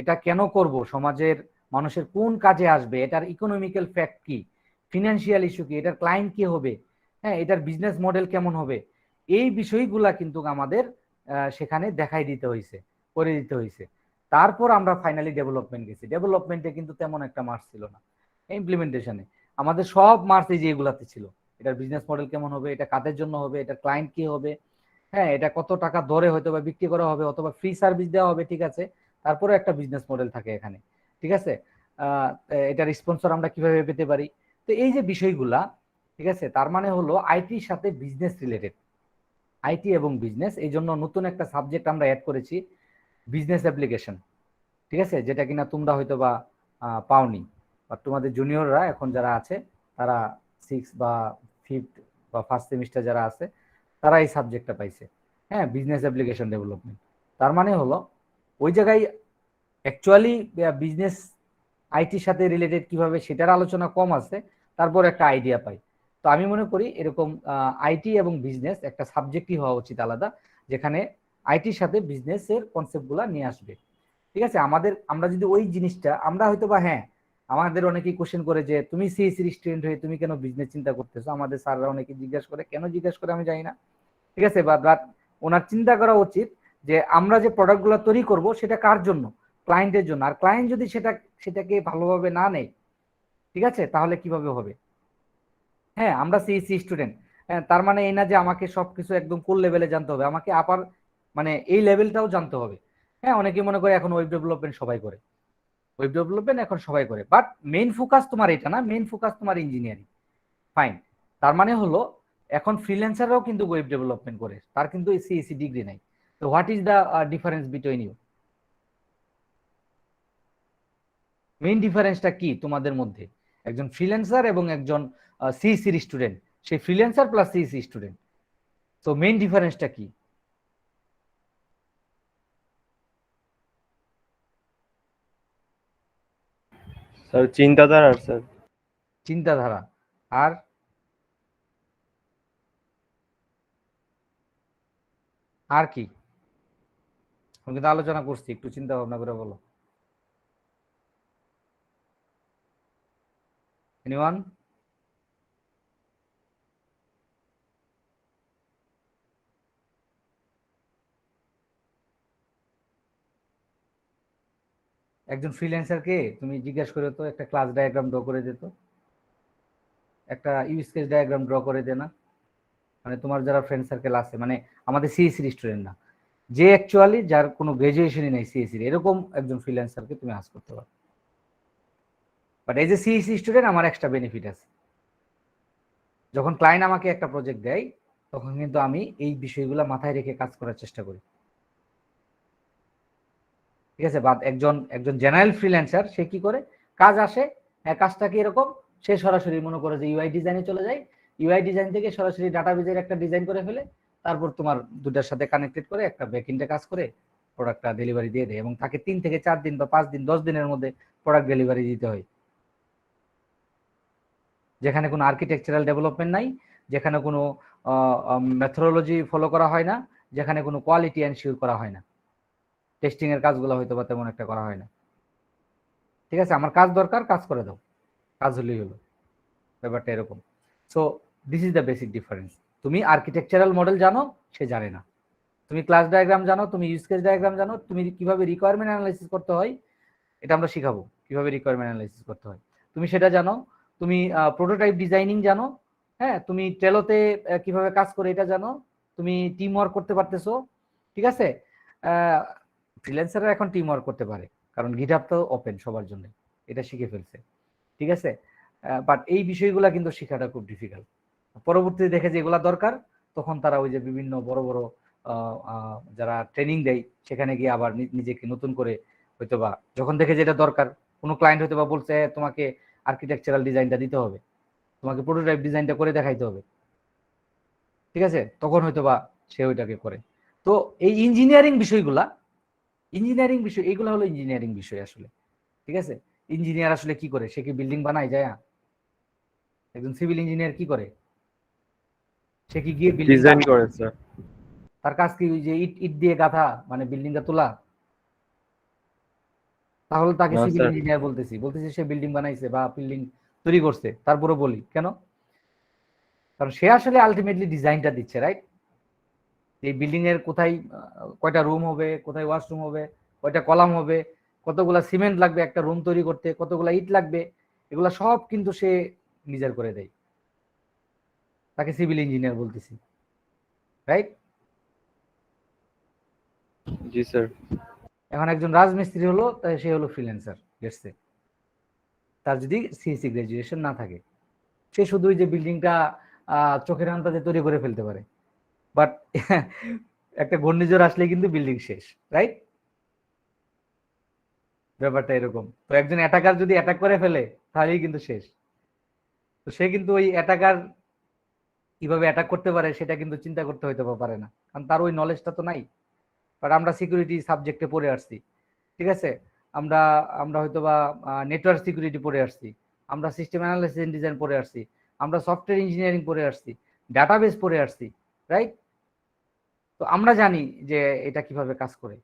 এটা কেন করব, সমাজের মানুষের কোন কাজে আসবে, এটার ইকোনমিক্যাল ফ্যাক্ট কি, ফিনান্সিয়াল ইস্যু কি, এটার ক্লায়েন্ট কি হবে, হ্যাঁ এটার বিজনেস মডেল কেমন হবে, এই বিষয়গুলা কিন্তু আমাদের সেখানে দেখাই দিতে হয়েছে, করে দিতে হয়েছে। তারপর আমরা ফাইনালি ডেভেলপমেন্ট গেছি। ডেভেলপমেন্টে কিন্তু তেমন একটা মার্কস ছিল না, ইমপ্লিমেন্টেশনে আমাদের সব মার্কস এই যে এগুলাতে ছিল। এটার বিজনেস মডেল কেমন হবে, এটা কাদের জন্য হবে, এটা ক্লায়েন্ট কি হবে, হ্যাঁ এটা কত টাকা দরে হয়তো বা বিক্রি করা হবে, অথবা ফ্রি সার্ভিস দেওয়া হবে, ঠিক আছে। তারপরে একটা বিজনেস মডেল থাকে এখানে, ঠিক আছে। এটার স্পন্সর আমরা কিভাবে পেতে পারি। তো এই যে বিষয়গুলা, ঠিক আছে, তার মানে হলো আইটির সাথে বিজনেস রিলেটেড, আইটি এবং বিজনেস, এই জন্য নতুন একটা সাবজেক্ট আমরা অ্যাড করেছি, বিজনেস অ্যাপ্লিকেশন, ঠিক আছে। যেটা কিনা তোমরা হয়তো বা পাওনি, বা তোমাদের জুনিয়ররা এখন যারা আছে, তারা 6 বা 5 বা ফার্স্ট সেমিস্টার যারা আছে, তারা এই সাবজেক্টটা পাইছে, হ্যাঁ বিজনেস অ্যাপ্লিকেশন ডেভেলপমেন্ট। তার মানে হলো ওই জায়গায় অ্যাকচুয়ালি বিজনেস আইটির সাথে রিলেটেড কিভাবে সেটার আলোচনা কম আছে, তারপর একটা আইডিয়া পাই। তো আমি মনে করি এরকম আইটি এবং বিজনেস একটা সাবজেক্টই হওয়া উচিত আলাদা, যেখানে আইটির সাথে বিজনেসের কনসেপ্টগুলো নিয়ে আসবে, ঠিক আছে। আমরা যদি ওই জিনিসটা আমরা হয়তো বা, হ্যাঁ আমাদের অনেকেই কোশ্চেন করে যে তুমি সিএসসি স্টুডেন্ট হয়ে তুমি কেন বিজনেস চিন্তা করতেছো, আমাদের স্যাররা অনেকে জিজ্ঞাসা করে, কেন জিজ্ঞাসা করে আমি জানি না, ঠিক আছে। বাট ওনার চিন্তা করা উচিত যে আমরা যে প্রোডাক্টগুলো তৈরি করব সেটা কার জন্য, ক্লায়েন্টের জন্য। আর ক্লায়েন্ট যদি সেটাকে ভালোভাবে না নেয়, ঠিক আছে, তাহলে কিভাবে হবে। হ্যাঁ আমরা সিএসসি স্টুডেন্ট, হ্যাঁ তার মানে এই না যে আমাকে সবকিছু একদম কোর লেভেলে জানতে হবে, আমাকে আপার মানে এই লেভেলটাও জানতে হবে। হ্যাঁ অনেকে মনে করে এখন ওয়েব ডেভেলপমেন্ট সবাই করে, ওয়েব ডেভেলপমেন্ট এখন সবাই করে, বাট মেইন ফোকাস তোমার এটা না, মেইন ফোকাস তোমার ইঞ্জিনিয়ারিং, ফাইন। তার মানে হলো এখন ফ্রিল্যান্সাররাও কিন্তু ওয়েব ডেভেলপমেন্ট করে, তার কিন্তু সিএসসি ডিগ্রি নাই। তো what is the difference between you, main ডিফারেন্সটা কি তোমাদের মধ্যে, একজন ফ্রিল্যান্সার এবং একজন সিএসসির স্টুডেন্ট, সেই ফ্রিল্যান্সার প্লাস সিএসসি স্টুডেন্ট, তো মেইন ডিফারেন্সটা কি। স্যার চিন্তাধারা স্যার। চিন্তাধারা। আর আর কি, আমি কিন্তু আলোচনা করছি, একটু চিন্তা ভাবনা করে বলো। এনিওয়ান। একজন ফ্রিল্যান্সারকে তুমি জিজ্ঞেস করে তো একটা ক্লাস ডায়াগ্রাম ড্র করে দিত, একটা ইউজ কেস ডায়াগ্রাম ড্র করে দে না, মানে তোমার যারা ফ্রেন্ড সার্কেল আছে, মানে আমাদের সিএসসির স্টুডেন্ট না, যে অ্যাকচুয়ালি যার কোনো গ্রাজুয়েশনই নেই সিএসসির, এরকম একজন ফ্রিল্যান্সারকে তুমি আস করতে পারো। বাট এই যে সিএসসি স্টুডেন্ট আমার এক্সট্রা বেনিফিট আছে, যখন ক্লায়েন্ট আমাকে একটা প্রজেক্ট দেয় তখন কিন্তু আমি এই বিষয়গুলো মাথায় রেখে কাজ করার চেষ্টা করি, ঠিক আছে। বাট একজন একজন জেনারেল ফ্রিল্যান্সার সে কি করে, কাজ আসে, হ্যাঁ কাজটা কি এরকম, সে সরাসরি মনে করে যে ইউআই ডিজাইনে চলে যায়, ইউআই ডিজাইন থেকে সরাসরি ডাটাবেজের একটা ডিজাইন করে ফেলে, তারপর তোমার দুটার সাথে কানেক্টেড করে একটা ব্যাকএন্ডে কাজ করে প্রোডাক্টটা ডেলিভারি দিয়ে দেয়, এবং তাকে 3 থেকে 4 দিন বা 5 দিন 10 দিনের মধ্যে প্রোডাক্ট ডেলিভারি দিতে হয়। যেখানে কোনো আর্কিটেকচারাল ডেভেলপমেন্ট নাই, যেখানে কোনো মেথোডোলজি ফলো করা হয় না, যেখানে কোনো কোয়ালিটি এনশিওর করা হয় না, টেস্টিং এর কাজগুলো হয়তো বা তেমন একটা করা হয় না। ঠিক আছে, আমার কাজ দরকার, কাজ করে দাও, কাজ হলেই হলো, ব্যাপারটা এরকম। So this is the basic difference. তুমি আর্কিটেকচারাল মডেল জানো, সে জানে না। তুমি ক্লাস ডায়াগ্রাম জানো, তুমি ইউজ কেস ডায়াগ্রাম জানো, তুমি কিভাবে রিকোয়ারমেন্ট অ্যানালাইসিস করতে হয় এটা আমরা শিখাবো, কিভাবে রিকোয়ারমেন্ট অ্যানালাইসিস করতে হয় তুমি সেটা জানো। তুমি প্রোটোটাইপ ডিজাইনিং জানো, হ্যাঁ, তুমি টেলোতে কিভাবে কাজ করে এটা জানো, তুমি টিম ওয়ার্ক করতে পারতেছো। ঠিক আছে, ফ্রিল্যান্সাররা এখন টিম ওয়ার্ক করতে পারে, কারণ গিটহাব তো ওপেন সবার জন্য, এটা শিখে ফেলছে। ঠিক আছে, বাট এই বিষয়গুলো কিন্তু শেখাটা খুব ডিফিকাল্ট। পরবর্তীতে দেখে যে এগুলা দরকার, তখন তারা ওই যে বিভিন্ন বড় বড় যারা ট্রেনিং দেয় সেখানে গিয়ে আবার নিজেকে নতুন করে হয়তোবা যখন দেখে যেটা দরকার, কোনো ক্লায়েন্ট হয়তোবা বলছে তোমাকে আর্কিটেকচারাল ডিজাইনটা দিতে হবে, তোমাকে প্রোটোটাইপ ডিজাইনটা করে দেখাইতে হবে, ঠিক আছে, তখন হয়তোবা সে ওইটাকে করে। তো এই ইঞ্জিনিয়ারিং বিষয় এইগুলো হলো ইঞ্জিনিয়ারিং বিষয় আসলে। ঠিক আছে, ইঞ্জিনিয়ার আসলে কি করে? সে কি বিল্ডিং বানায় যায়? একজন সিভিল ইঞ্জিনিয়ার কি করে? সে কি গিয়ে বিল্ডিং ডিজাইন করে স্যার। তার কাজ কি ওই যে ইট ইট দিয়ে গাঁথা, মানে বিল্ডিংটা তোলা? তাহলে তাকে না সিভিল স্যার। ইঞ্জিনিয়ার বলতেছি সে বিল্ডিং বানাইছে বা বিল্ডিং তৈরি করছে। তারপরে বলি কেন? কারণ সে আসলে আলটিমেটলি ডিজাইনটা দিচ্ছে, রাইট? এই বিল্ডিং এর কোথায় কয়টা রুম হবে, কোথায় ওয়াশরুম হবে, কয়টা কলাম হবে, কতগুলা সিমেন্ট লাগবে একটা রুম তৈরি করতে, কতগুলা ইট লাগবে, এগুলা সব কিন্তু সে নিজের করে দেয়। তাকে সিভিল ইঞ্জিনিয়ার বলতেছি, রাইট? জি স্যার। এখন একজন রাজমিস্ত্রি হলো, তাই সে হলো ফ্রিল্যান্সার, লেটস সে। তার যদি সিএসসি গ্রাজুয়েশন না থাকে, সে শুধু ওই যে বিল্ডিংটা চোখের আন্দাজে তৈরি করে ফেলতে পারে, বাট একটা ঘূর্ণিঝড় আসলে কিন্তু বিল্ডিং শেষ, রাইট? ব্যাপারটা এরকম। তো একজন অ্যাটাকার যদি অ্যাটাক করে ফেলে তাহলেই কিন্তু শেষ। তো সে কিন্তু ওই অ্যাটাকার কিভাবে অ্যাটাক করতে পারে সেটা কিন্তু চিন্তা করতে হইতে পারে না, কারণ তার ওই নলেজটা তো নাই। বাট আমরা সিকিউরিটি সাবজেক্টে পড়ে আসছি, ঠিক আছে, আমরা আমরা হয়তো বা নেটওয়ার্ক সিকিউরিটি পড়ে আসছি, আমরা সিস্টেম অ্যানালাইসিস এন্ড ডিজাইন পড়ে আসছি, আমরা সফটওয়্যার ইঞ্জিনিয়ারিং পড়ে আসছি, ডাটাবেস পড়ে আসছি, রাইট? তো আমরা জানি যে এটা কিভাবে কাজ করে।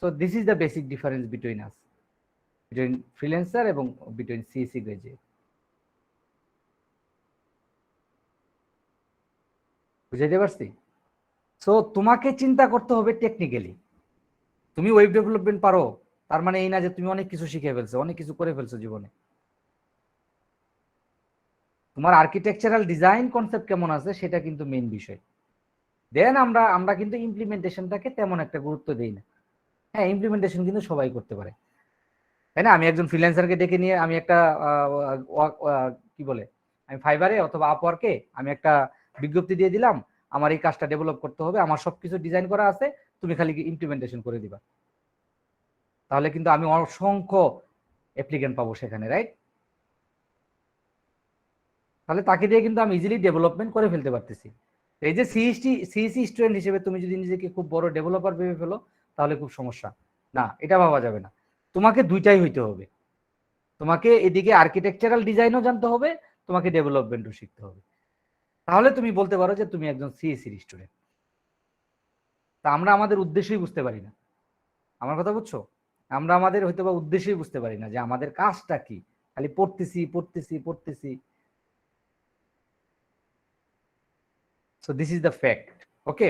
So this is the basic difference between us, between freelancer এবং বিটুইন সিএসসি গ্রাজুয়েট। বুঝাইতে পারছি? সো তোমাকে চিন্তা করতে হবে টেকনিক্যালি। তুমি ওয়েব ডেভেলপমেন্ট পারো তার মানে এই না যে তুমি অনেক কিছু শিখে ফেলছো, অনেক কিছু করে ফেলছো জীবনে। তোমার আর্কিটেকচারাল ডিজাইন কনসেপ্ট কেমন আছে সেটা কিন্তু মেইন বিষয়। দেন আমরা আমরা কিন্তু ইমপ্লিমেন্টেশনটাকে তেমন একটা গুরুত্ব দিই না। হ্যাঁ, ইমপ্লিমেন্টেশন কিন্তু সবাই করতে পারে, তাই না? আমি একজন ফ্রিল্যান্সারকে ডেকে নিয়ে আমি একটা কি বলে, আমি ফাইবারে অথবা আপওয়ার্কে আমি একটা বিজ্ঞপ্তি দিয়ে দিলাম, আমার এই কাজটা ডেভেলপ করতে হবে, আমার সবকিছু ডিজাইন করা আছে, তুমি খালি ইমপ্লিমেন্টেশন করে দিবা, তাহলে কিন্তু আমি অসংখ্য অ্যাপ্লিকেন্ট পাবো সেখানে, রাইট? তাহলে তাকে দিয়ে কিন্তু আমি ইজিলি ডেভেলপমেন্ট করে ফেলতে পারতেছি। এই যে সিএসসি স্টুডেন্ট হিসেবে তুমি যদি নিজেকে খুব বড় ডেভেলপার ভেবে ফেলো তাহলে খুব সমস্যা। না, এটা ভাবা যাবে না। তোমাকে দুইটাই হইতে হবে, তোমাকে এদিকে আর্কিটেকচারাল ডিজাইনও জানতে হবে, তোমাকে ডেভেলপমেন্টও শিখতে হবে, তাহলে তুমি বলতে পারো যে তুমি একজন সিএসসি স্টুডেন্ট। তা আমরা আমাদের উদ্দেশ্যই বুঝতে পারি না, আমার কথা বুঝছো? আমরা আমাদের হয়তো বা উদ্দেশ্যই বুঝতে পারি না যে আমাদের কাজটা কি, খালি পড়তেছি পড়তেছি পড়তেছি। So this is the fact, okay?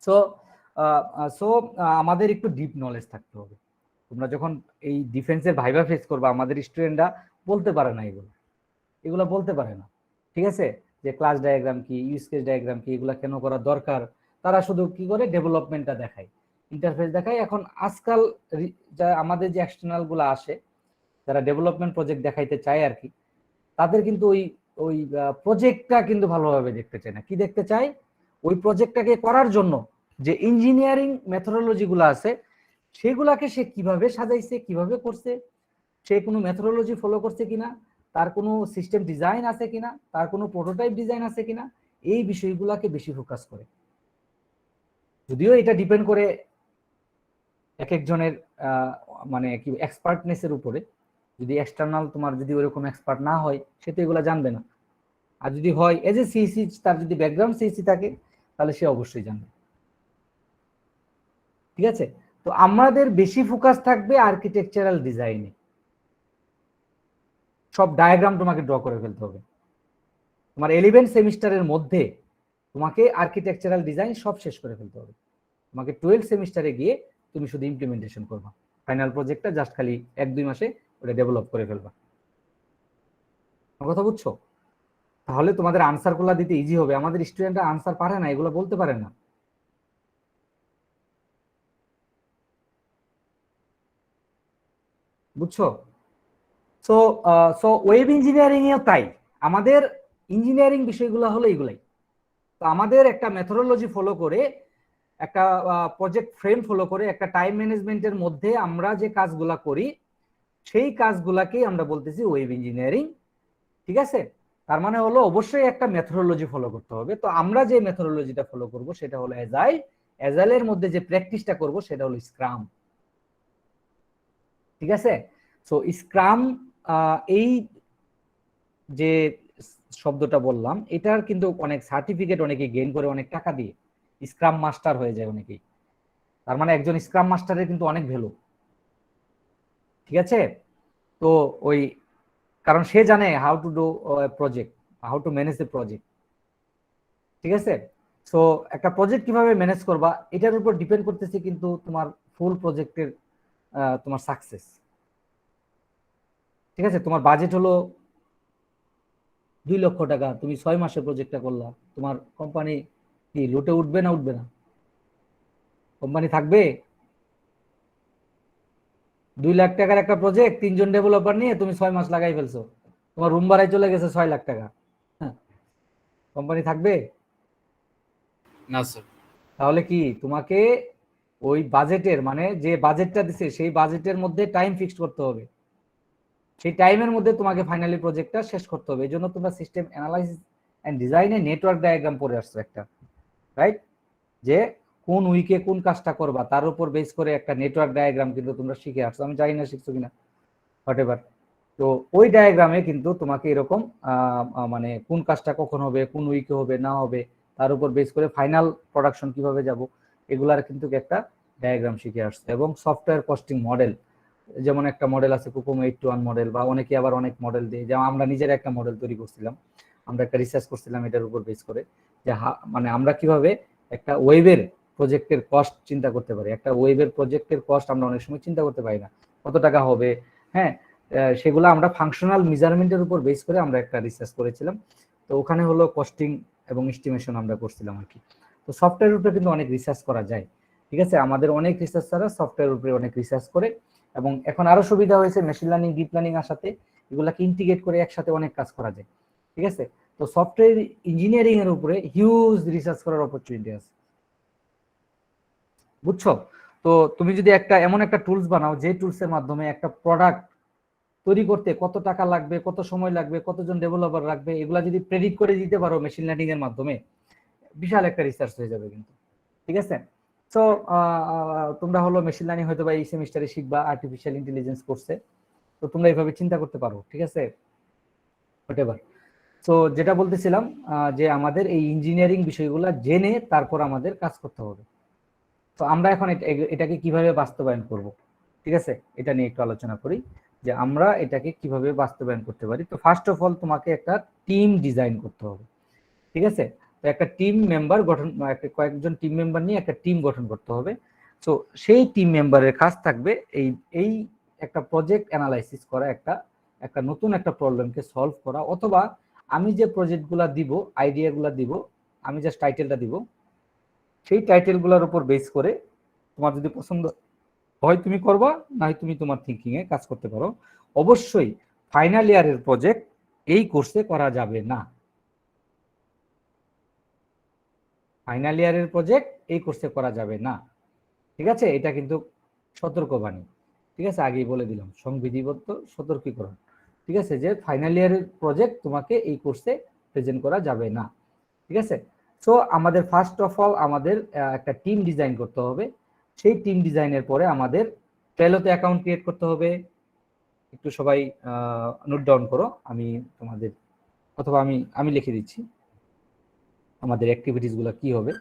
So so আমাদের একটু ডিপ নলেজ থাকতে হবে। তোমরা যখন এই ডিফেন্সের ভাইবা ফেস করবা, আমাদের স্টুডেন্টরা বলতে পারে না, এগুলো এগুলো বলতে পারে না, ঠিক আছে, যে ক্লাস ডায়াগ্রাম কি, ইউজ কেস ডায়াগ্রাম কি, এগুলো কেন করা দরকার। তারা শুধু কি করে, ডেভেলপমেন্টটা দেখায়, ইন্টারফেস দেখায়। এখন আজকাল যা আমাদের যে এক্সটার্নাল গুলো আসে, যারা ডেভেলপমেন্ট প্রজেক্ট দেখাইতে চায় আর কি, তাদের কিন্তু ওই ওই প্রজেক্টটা কিন্তু ভালোভাবে দেখতে চায় না। কি দেখতে চায়? ওই প্রজেক্টটাকে করার জন্য যে ইঞ্জিনিয়ারিং মেথোডোলজি গুলো আছে সেগুলাকে সে কিভাবে সাজাইছে, কিভাবে করছে, সে কোনো মেথোডোলজি ফলো করছে কিনা, তার কোনো সিস্টেম ডিজাইন আছে কিনা, তার কোনো প্রোটোটাইপ ডিজাইন আছে কিনা, এই বিষয়গুলোকে বেশি ফোকাস করে। যদিও এটা ডিপেন্ড করে এক একজনের মানে কি এক্সপার্টনেসের উপরে। যদি এক্সটার্নাল তোমার যদি ওরকম এক্সপার্ট না হয়, সে তো এগুলো জানবে না। আর যদি হয় এজ এ সিইসি, তার যদি ব্যাকগ্রাউন্ড সিইসি থাকে, তাহলে সে অবশ্যই জানবে। ঠিক আছে, তো আমাদের বেশি ফোকাস থাকবে আর্কিটেকচারাল ডিজাইনে। সব ডায়াগ্রাম তোমাকে ড্র করে ফেলতে হবে। তোমার 11 সেমিস্টারের মধ্যে তোমাকে আর্কিটেকচারাল ডিজাইন সব শেষ করে ফেলতে হবে। তোমাকে 12 সেমিস্টারে গিয়ে তুমি শুধু ইমপ্লিমেন্টেশন করবা, ফাইনাল প্রজেক্টটা জাস্ট খালি 1-2 মাসে ওটা ডেভেলপ করে ফেলবা। কথা বুঝছো? তাহলে তোমাদের আনসার গুলা দিতে ইজি হবে। আমাদের স্টুডেন্টরা আনসার পারে না, এগুলো বলতে পারে না। বুঝছো? সো সো ওয়েব ইঞ্জিনিয়ারিং এও তাই। আমাদের ইঞ্জিনিয়ারিং বিষয়গুলো হলো এগুলাই। তো আমাদের একটা মেথোডোলজি ফলো করে, একটা প্রজেক্ট ফ্রেম ফলো করে, একটা টাইম ম্যানেজমেন্টের মধ্যে আমরা যে কাজগুলা করি, সেই কাজগুলাকেই আমরা বলতেছি ওয়েব ইঞ্জিনিয়ারিং। ঠিক আছে, তার মানে হলো অবশ্যই একটা মেথোডোলজি ফলো করতে হবে। তো আমরা যে মেথোডোলজিটা ফলো করব সেটা হলো অ্যাজাইল। অ্যাজাইলের মধ্যে যে প্র্যাকটিসটা করব সেটা হলো স্ক্রাম। ঠিক আছে, সো স্ক্রাম, এই যে শব্দটা বললাম, এটার কিন্তু অনেক সার্টিফিকেট অনেকে গেইন করে অনেক টাকা দিয়ে, স্ক্রাম মাস্টার হয়ে যায় অনেকেই। তার মানে একজন স্ক্রাম মাস্টারের কিন্তু অনেক ভ্যালু। ঠিক আছে, তো ওই কারণ সে জানে how to do project, how to manage the project. ঠিক আছে, সো একটা প্রজেক্ট কিভাবে ম্যানেজ করবা এটার উপর ডিপেন্ড করতেছে কিন্তু তোমার ফুল প্রজেক্টের তোমার সাকসেস। ঠিক আছে, তোমার বাজেট হলো 2 লক্ষ টাকা, তুমি 6 মাসে প্রজেক্টটা করলা, তোমার কোম্পানি কি লুটে উঠবে না উঠবে না? কোম্পানি থাকবে? 2 লাখ টাকার একটা প্রজেক্ট 3 জন ডেভেলপার নিয়ে তুমি 6 মাস লাগাই ফেলছো, তোমার রুম ভাড়ায় চলে গেছে 6 লাখ টাকা। হ্যাঁ, কোম্পানি থাকবে? না স্যার। তাহলে কি তোমাকে ওই বাজেটের, মানে যে বাজেটটা দিছে সেই বাজেটের মধ্যে টাইম ফিক্সড করতে হবে। সেই টাইমের মধ্যে তোমাকে ফাইনালি প্রজেক্টটা শেষ করতে হবে। এই জন্য তোমরা সিস্টেম অ্যানালাইসিস এন্ড ডিজাইনে নেটওয়ার্ক ডায়াগ্রাম পড়ে আসছো একটা, রাইট? যে কোন উইকে কোন কাজটা করবা তার উপর বেস করে একটা নেটওয়ার্ক ডায়াগ্রাম কিন্তু তোমরা শিখে আসছো। আমি জানি না শিখছো কিনা, হোয়াটএভার। তো ওই ডায়াগ্রামে কিন্তু তোমাকে এরকম মানে কোন কাজটা কখন হবে, কোন উইকে হবে না হবে, তার উপর বেস করে ফাইনাল প্রোডাকশন কিভাবে যাব, এগুলার কিন্তু একটা ডায়াগ্রাম শিখে আসছে। এবং সফটওয়্যার কস্টিং মডেল, যেমন একটা মডেল আছে কোকোমো 821 মডেল, বা অনেকে আবার অনেক মডেল দিয়ে, যেমন আমরা নিজের একটা মডেল তৈরি করছিলাম, আমরা একটা রিসার্চ করছিলাম এটার উপর বেস করে, যে মানে আমরা কিভাবে একটা ওয়েবের প্রজেক্টের কস্ট চিন্তা করতে পারি। একটা ওয়েবের প্রজেক্টের কস্ট আমরা অনেক সময় চিন্তা করতে পারি না, কত টাকা হবে। হ্যাঁ, সেগুলো আমরা ফাংশনাল মেজারমেন্টের উপর বেস করে আমরা একটা রিসার্চ করেছিলাম। তো ওখানে হলো কস্টিং এবং এস্টিমেশন আমরা করছিলাম আর কি। তো সফটওয়্যারের উপরে কিন্তু অনেক রিসার্চ করা যায়। ঠিক আছে, আমাদের অনেক রিসার্চাররা সফটওয়্যারের উপরে অনেক রিসার্চ করে, এবং এখন আরো সুবিধা হয়েছে মেশিন লার্নিং, ডিপ লার্নিং এর সাথে এগুলাকে ইন্টিগ্রেট করে একসাথে অনেক কাজ করা যায়। ঠিক আছে, তো সফটওয়্যার ইঞ্জিনিয়ারিং এর উপরে হিউজ রিসার্চ করার অপরচুনিটি আছে। বুঝছো? তো তুমি যদি একটা এমন একটা টুলস বানাও যে টুলসের মাধ্যমে একটা প্রোডাক্ট তৈরি করতে কত টাকা লাগবে, কত সময় লাগবে, কতজন ডেভেলপার লাগবে, এগুলা যদি প্রেডিক্ট করে দিতে পারো মেশিন লার্নিং এর মাধ্যমে, বিশাল একটা রিসার্চ হয়ে যাবে কিন্তু। ঠিক আছে, সো তোমরা হলো মেশিন লার্নিং হয়তো বা এই সেমিস্টারে শিখবা আর্টিফিশিয়াল ইন্টেলিজেন্স কোর্সে, তো তোমরা এইভাবে চিন্তা করতে পারো। ঠিক আছে, হোয়াটএভার। সো যেটা বলতেছিলাম, যে আমাদের এই ইঞ্জিনিয়ারিং বিষয়গুলো জেনে তারপর আমাদের কাজ করতে হবে। তো আমরা এখন এটাকে কিভাবে বাস্তবায়ন করব, ঠিক আছে, এটা নিয়ে একটু আলোচনা করি যে আমরা এটাকে কিভাবে বাস্তবায়ন করতে পারি। তো ফার্স্ট অফ অল তোমাকে একটা টিম ডিজাইন করতে হবে। ঠিক আছে, তো একটা টিম মেম্বার গঠন, কয়েকজন টিম মেম্বার নিয়ে একটা টিম গঠন করতে হবে। তো সেই টিম মেম্বারের কাজ থাকবে এই এই একটা প্রজেক্ট অ্যানালাইসিস করা, একটা নতুন একটা প্রবলেমকে সলভ করা, অথবা আমি যে প্রজেক্টগুলো দিব, আইডিয়াগুলো দিব, আমি জাস্ট টাইটেলটা দিব, সেই টাইটেলগুলোর উপর বেস করে তোমার যদি পছন্দ হয় তুমি করবা, না হয় তুমি তোমার থিঙ্কিং এ কাজ করতে পারো। অবশ্যই ফাইনাল ইয়ারের প্রজেক্ট এই কোর্সে করা যাবে না। ফাইনাল ইয়ারের প্রজেক্ট এই কোর্সে করা যাবে না। ঠিক আছে, এটা কিন্তু সতর্কবাণী। ঠিক আছে, আগেই বলে দিলাম, সংবিধিবদ্ধ সতর্কীকরণ। ঠিক আছে, যে ফাইনাল ইয়ারের প্রজেক্ট তোমাকে এই কোর্সে প্রেজেন্ট করা যাবে না। ঠিক আছে, সো আমাদের ফার্স্ট অফ অল আমাদের একটা টিম ডিজাইন করতে হবে। সেই টিম ডিজাইনের পরে আমাদের ট্রেলোতে অ্যাকাউন্ট ক্রিয়েট করতে হবে। একটু সবাই নোট ডাউন করো, আমি তোমাদের অথবা আমি আমি লিখে দিচ্ছি আমাদের অ্যাক্টিভিটিস গুলো কি হবে।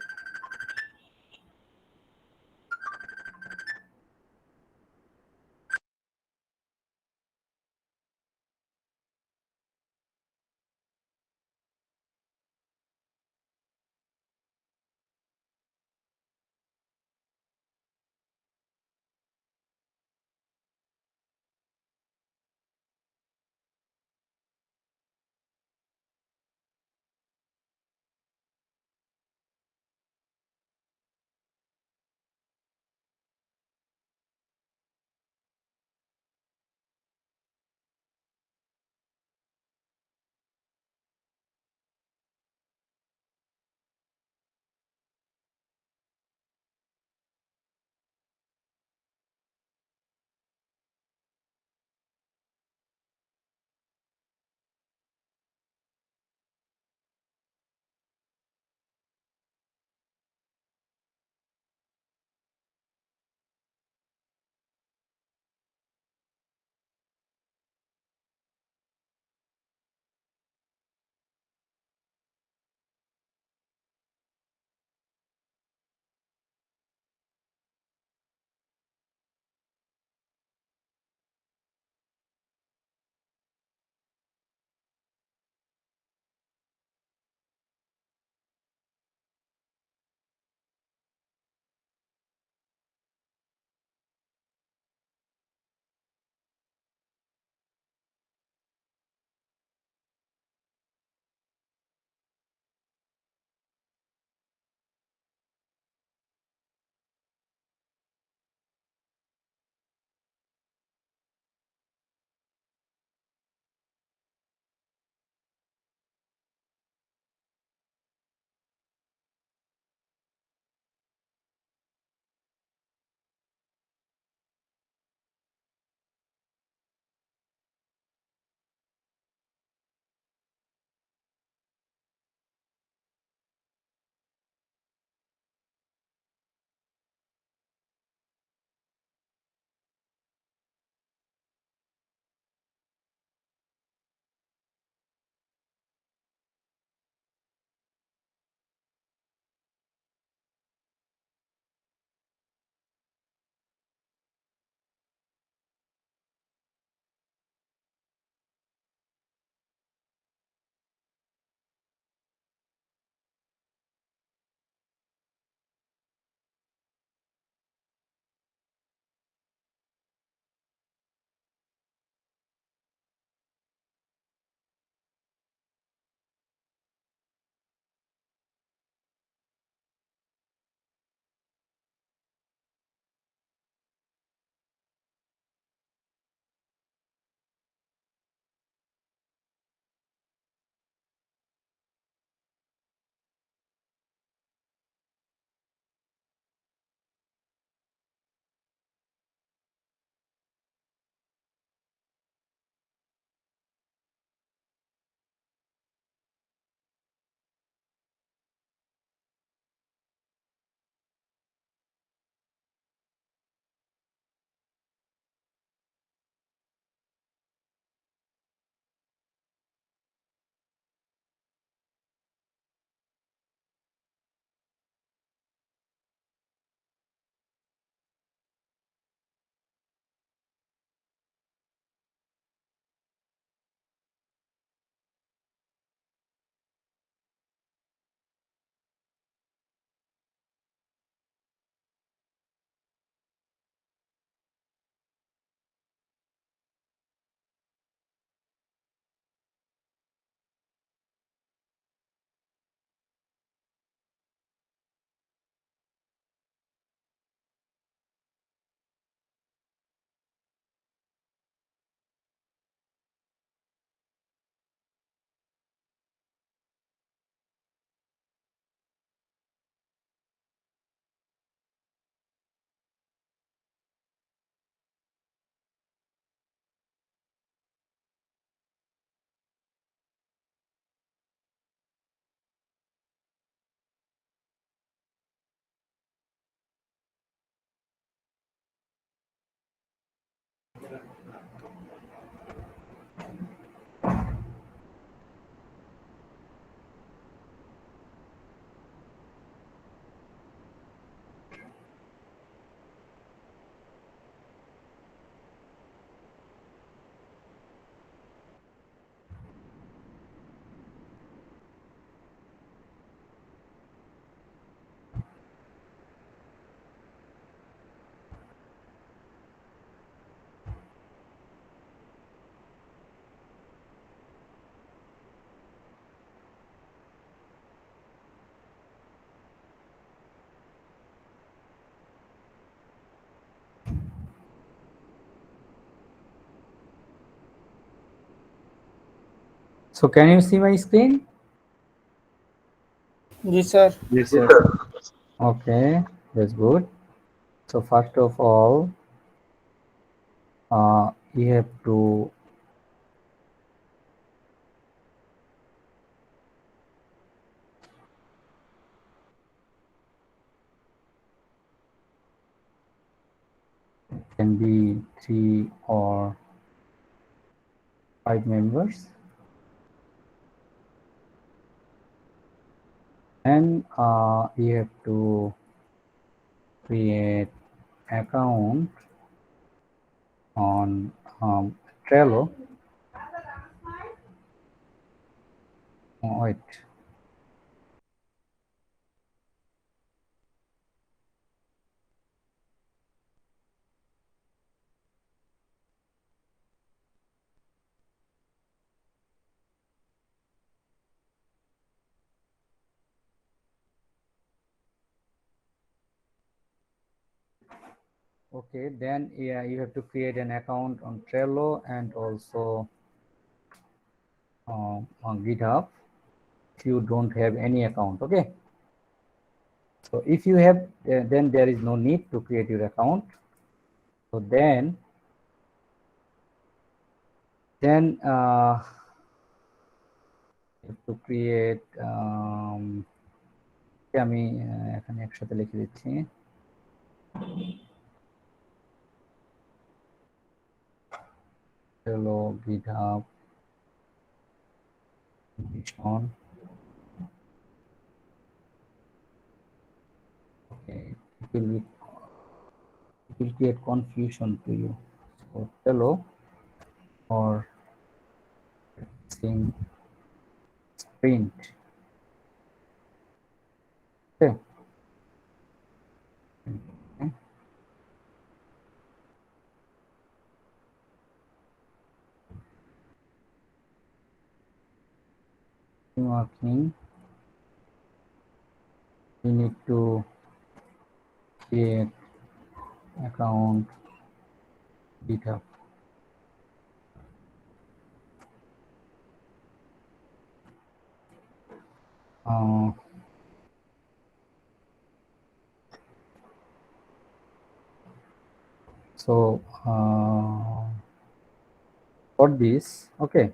So can you see my screen? Yes, sir. Yes, Yes, sir. sir. Okay, that's good. So first of all, you have to can be 3 or 5 members, and you have to create account on Trello. Oh, wait. Okay, then yeah, you have to create an account on Trello and also on GitHub if you don't have any account. Okay, so if you have, then there is no need to create your account. So then you have to create আমি এখানে একসাথে লিখে দিচ্ছি Trello, GitHub, on. Okay, it will create confusion to you. So Trello or saying print. Okay. Okay. Marking. You need to create account GitHub. So for this, okay,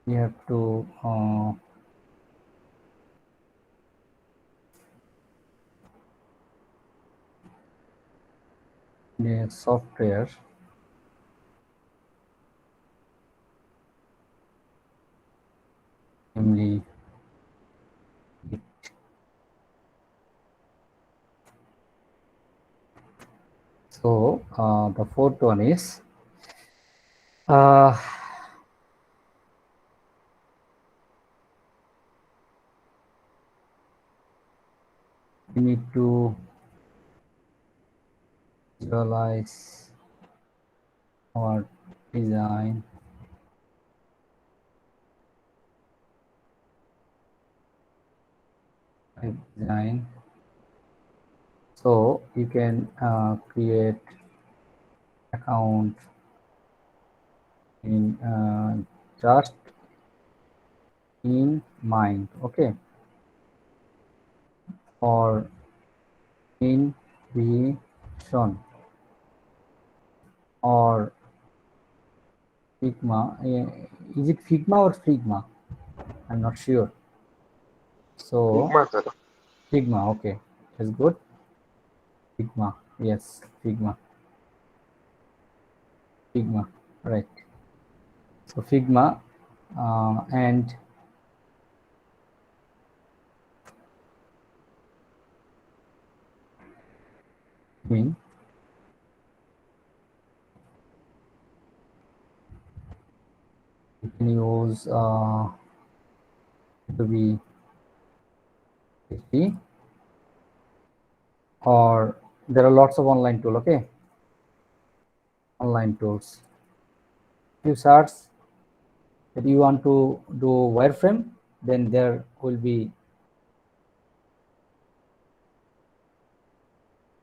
you have to the software namely Git. So the fourth one is you need to visualize our design so you can create account in just in mind, okay, or in vision or Figma. Is it Figma or Figma? I'm not sure. So Figma, sir. Figma, okay, that's good. Figma, yes, Figma, right. So Figma and mean you can use to be HP, or there are lots of online tool, okay, online tools. If you search that you want to do wireframe, then there will be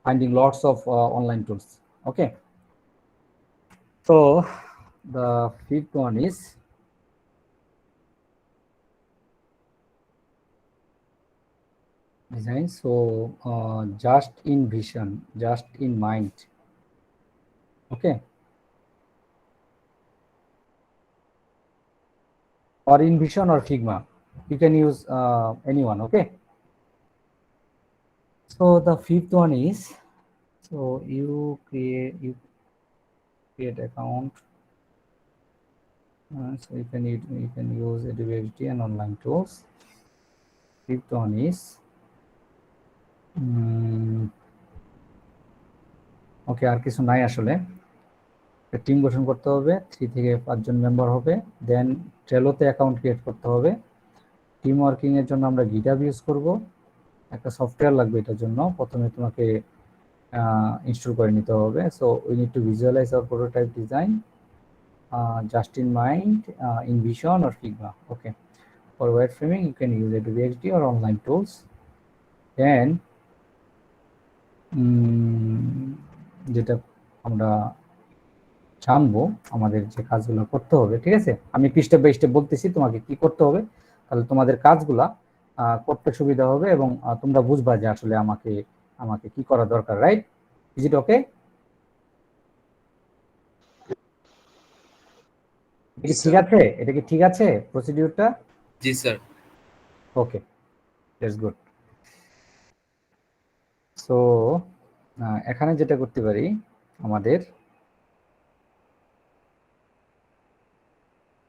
finding lots of online tools, okay. So The fifth one is design. So just in vision, just in mind. Okay. Or in vision or Figma. You can use anyone. Okay. So the fifth one is, so you create account. So you can use Adobe XD and online tools. Fifth one is ওকে, আর কিছু নাই আসলে। Team গঠন করতে হবে, 3 থেকে 5 জন member হবে, দেন ট্রেলোতে account create করতে হবে। টিম ওয়ার্কিং এর জন্য আমরা গিটহাব ইউজ করব। একটা সফটওয়্যার লাগবে এটার জন্য, প্রথমে তোমাকে ইনস্টল করে নিতে হবে। So we need to visualize our prototype design just in mind, InVision or Figma. Okay, for wireframing you can use Adobe XD or online tools. Then যেটা আমরা জানবো আমাদের যে কাজগুলো করতে হবে, ঠিক আছে? আমি স্টেপ বাই স্টেপ বলতেছি তোমাকে কি করতে হবে, তাহলে তোমাদের কাজগুলা করতে সুবিধা হবে এবং তোমরা বুঝবা যে আসলে আমাকে কি করা দরকার, রাইট? ইজ ইট ওকে? ঠিক আছে? এটা কি ঠিক আছে প্রসিডিউরটা? জি sir. Okay, that's good. So এখানে যেটা করতে পারি আমাদের,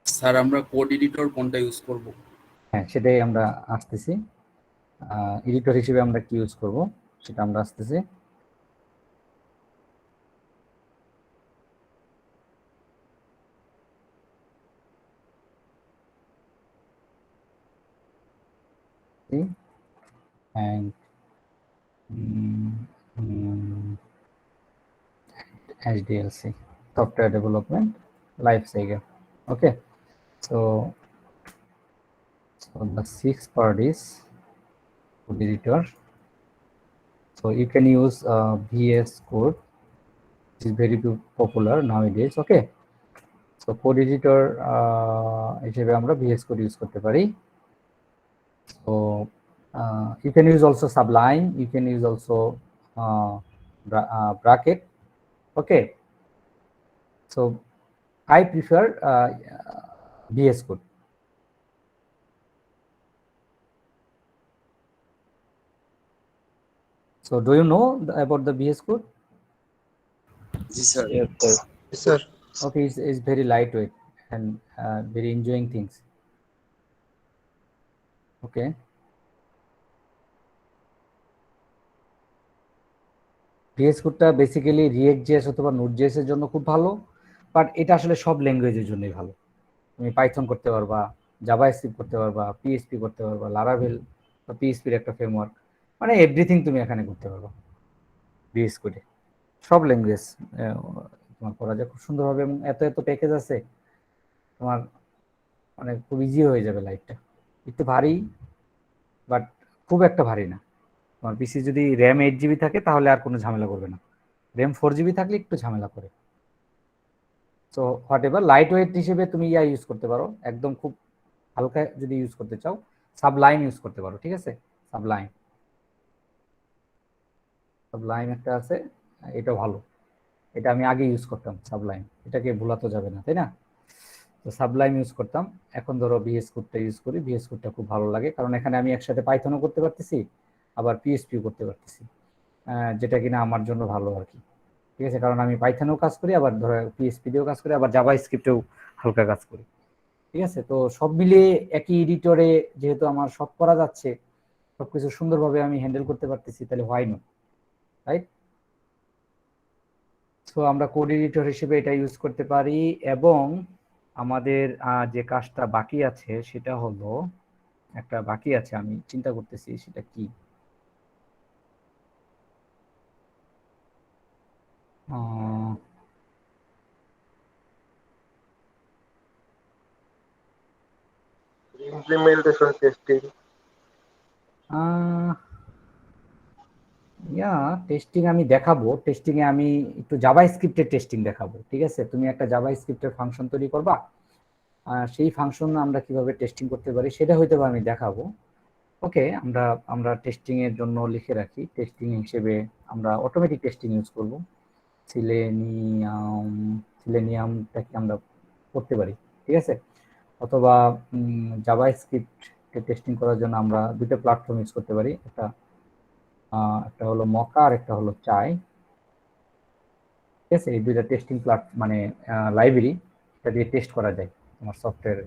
স্যার আমরা কোড এডিটর কোনটা ইউজ করব? হ্যাঁ সেটাই আমরা আসতেছি। এডিটর হিসেবে আমরা কি ইউজ করব সেটা আমরা আসতেছি। and HDLC, software development life cycle. Okay, so the sixth part is code editor. So you can use VS Code, which is very popular nowadays. Okay, so code editor হিসেবে আমরা VS Code use করতে পারি। So you can use also Sublime, you can use also Bracket. Okay, so I prefer VS Code. So do you know about the VS Code? G sir. Yes, sir. Yes, sir. Okay, it's very lightweight and very enjoying things. Okay. VS Code টা basically React.js অথবা Node.js এর জন্য খুব ভালো, but এটা আসলে সব ল্যাঙ্গুয়েজের জন্যই ভালো। তুমি পাইথন করতে পারবা, জাভাস্ক্রিপ্ট করতে পারবা, PHP করতে পারবা, লারাভেল বা PHP এর একটা ফ্রেমওয়ার্ক, মানে এভরিথিং তুমি এখানে করতে পারবা VS Code এ। সব ল্যাঙ্গুয়েজ তোমার করা যায় খুব সুন্দরভাবে এবং এত এত প্যাকেজ আছে, তোমার মানে খুব ইজি হয়ে যাবে লাইফটা। একটু ভারী, বাট খুব একটা ভারী না। তোমার পিসি যদি র্যাম 8 GB থাকে তাহলে আর কোনো ঝামেলা করবে না, র্যাম 4 GB থাকলে একটু ঝামেলা করে। So what ever, light weight হিসেবে তুমি ইউজ করতে পারো, একদম খুব হালকা যদি ইউজ করতে চাও সাবলাইম ইউজ করতে পারো, ঠিক আছে? সাবলাইম একটা আছে, এটা ভালো, এটা আমি আগে ইউজ করতাম সাবলাইম, এটাকে ভুলাতে যাবে না, তাই না? তো সাবলাইম ইউজ করতাম, এখন ধরো VS কোডটা ইউজ করি। VS কোডটা খুব ভালো লাগে কারণ এখানে আমি একসাথে পাইথনও করতে পারতেছি আবার PHPও করতে পারতেছি, যেটা কিনা আমার জন্য ভালো আর কি, ঠিক আছে? কারণ আমি পাইথনেও কাজ করি, আবার ধরো PHP দিয়েও কাজ করি, আবার জাভা স্ক্রিপ্টেও হালকা কাজ করি, ঠিক আছে? তো সব মিলিয়ে একই এডিটরে যেহেতু আমার সব করা যাচ্ছে, সবকিছু সুন্দরভাবে আমি হ্যান্ডেল করতে পারতেছি, তাহলে হোয়াই নট, রাইট? সো আমরা কোড এডিটর হিসেবে এটা ইউজ করতে পারি। এবং আমাদের যে কাজটা বাকি আছে সেটা হলো, একটা বাকি আছে আমি চিন্তা করতেছি সেটা কি। Implementation testing. ইয়া টেস্টিং আমি দেখাবো, টেস্টিং এ আমি একটু জাভা স্ক্রিপ্টের টেস্টিং দেখাবো। ঠিক আছে, তুমি একটা জাভা স্ক্রিপ্টের ফাংশন তৈরি করবা, সেই ফাংশন আমরা কিভাবে টেস্টিং করতে পারি সেটা হয়তো বা আমি দেখাবো। ওকে, আমরা আমরা টেস্টিং এর জন্য লিখে রাখি, টেস্টিং হিসেবে আমরা অটোমেটিক টেস্টিং ইউজ করব। সিলেনিয়াম, সিলেনিয়ামটাকে আমরা করতে পারি। ঠিক আছে, অথবা জাভা স্ক্রিপ্ট টেস্টিং করার জন্য আমরা দুটো প্ল্যাটফর্ম ইউজ করতে পারি, একটা হলো মকা আর একটা হলো চাই। ঠিক আছে, এই দুইটা টেস্টিং মানে লাইব্রেরি, এটা দিয়ে টেস্ট করা যায় তোমার সফটওয়্যার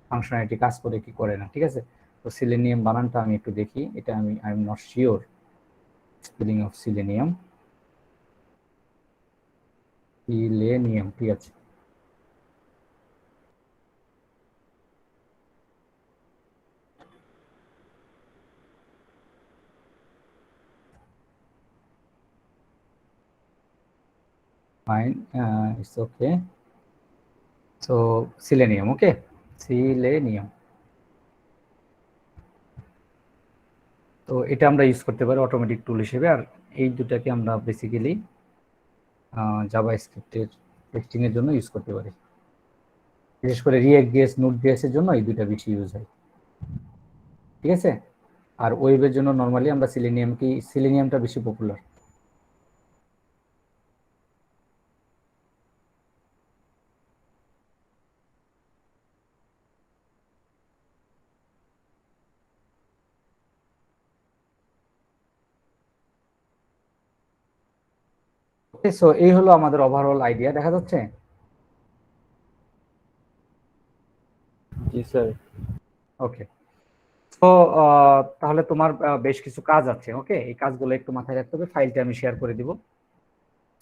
ফাংশনালিটি কাজ করে কি করে না। ঠিক আছে, তো সিলেনিয়াম বানানটা আমি একটু দেখি, এটা আমি I am not sure spelling of selenium. Selenium, ঠিক আছে। Fine, it's okay. So selenium, okay, selenium. তো এটা আমরা ইউজ করতে পারি অটোমেটিক টুল হিসেবে। আর এই দুটাকে আমরা বেসিক্যালি জাভা স্ক্রিপ্টের টেস্টিং এর জন্য ইউজ করতে পারি, বিশেষ করে রিঅ্যাক্ট জেএস, নোড জেএস এর জন্য এই দুটা বেশি ইউজ হয়। ঠিক আছে, আর ওয়েবের জন্য নরমালি আমরা সিলেনিয়ামটা বেশি পপুলার। ওকে, সো এই হলো আমাদের ওভারঅল আইডিয়া, দেখা যাচ্ছে। জি স্যার। ওকে, তো তাহলে তোমার বেশ কিছু কাজ আছে। ওকে, এই কাজগুলো একটু মাথায় রাখতে হবে, ফাইলটা আমি শেয়ার করে দিব।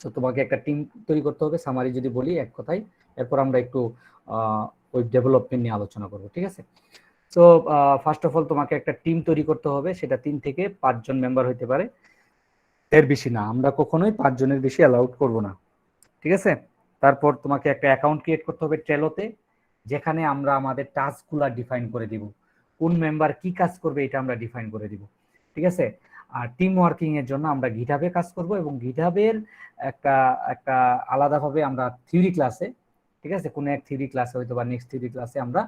তো তোমাকে একটা টিম তৈরি করতে হবে, সামারি যদি বলি এক কথায়। এরপর আমরা একটু ওয়েব ডেভেলপমেন্ট নিয়ে আলোচনা করব। ঠিক আছে, তো ফার্স্ট অফ অল তোমাকে একটা টিম তৈরি করতে হবে, সেটা 3 থেকে 5 জন মেম্বার হইতে পারে, এর বেশি না। আমরা কখনোই 5 জনের বেশি অ্যালাউড করব না। ঠিক আছে, তারপর তোমাকে একটা অ্যাকাউন্ট ক্রিয়েট করতে হবে ট্রেলোতে, যেখানে আমরা আমাদের টাস্কগুলো ডিফাইন করে দিব, কোন মেম্বার কি কাজ করবে এটা আমরা ডিফাইন করে দিব। ঠিক আছে, আর টিম ওয়ার্কিং এর জন্য আমরা গিটহাবে কাজ করব, এবং গিটহাবের একটা একটা আলাদাভাবে আমরা থিওরি ক্লাসে, ঠিক আছে, কোনো এক থিওরি ক্লাসে হয়তো বা নেক্সট থিওরি ক্লাসে আমরা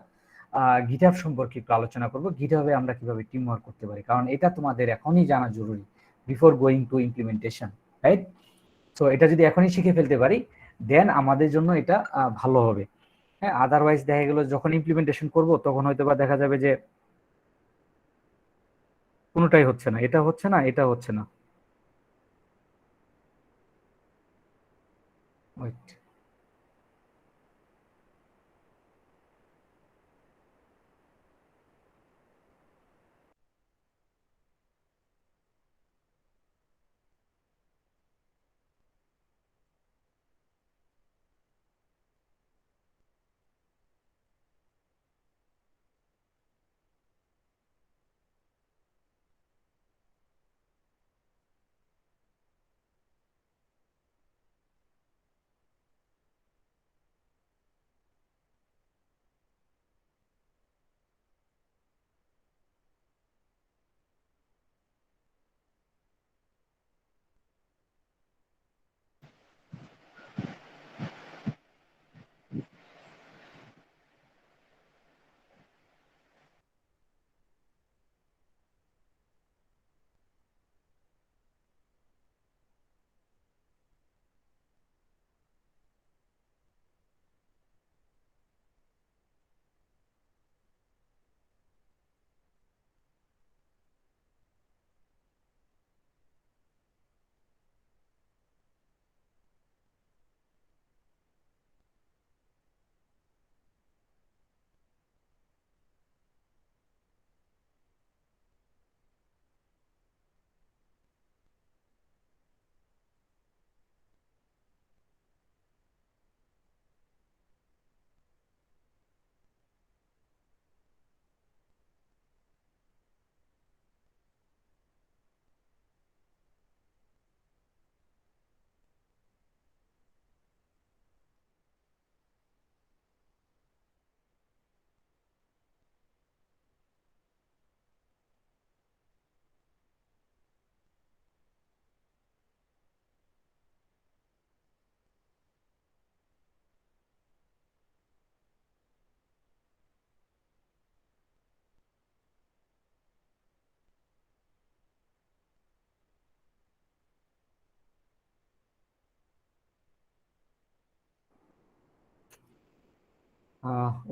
গিটহাব সম্পর্কে একটু আলোচনা করব, গিটহাবে আমরা কিভাবে টিম ওয়ার্ক করতে পারি, কারণ এটা তোমাদের এখনই জানা জরুরি before going to implementation, right? তো এটা যদি এখনই শিখে ফেলতে পারি, দেন আমাদের জন্য এটা ভালো হবে। হ্যাঁ, আদারওয়াইজ দেখা গেল যখন ইমপ্লিমেন্টেশন করব তখন হয়তো বা দেখা যাবে যে কোনোটাই হচ্ছে না, এটা হচ্ছে না, এটা হচ্ছে না। ওয়েট,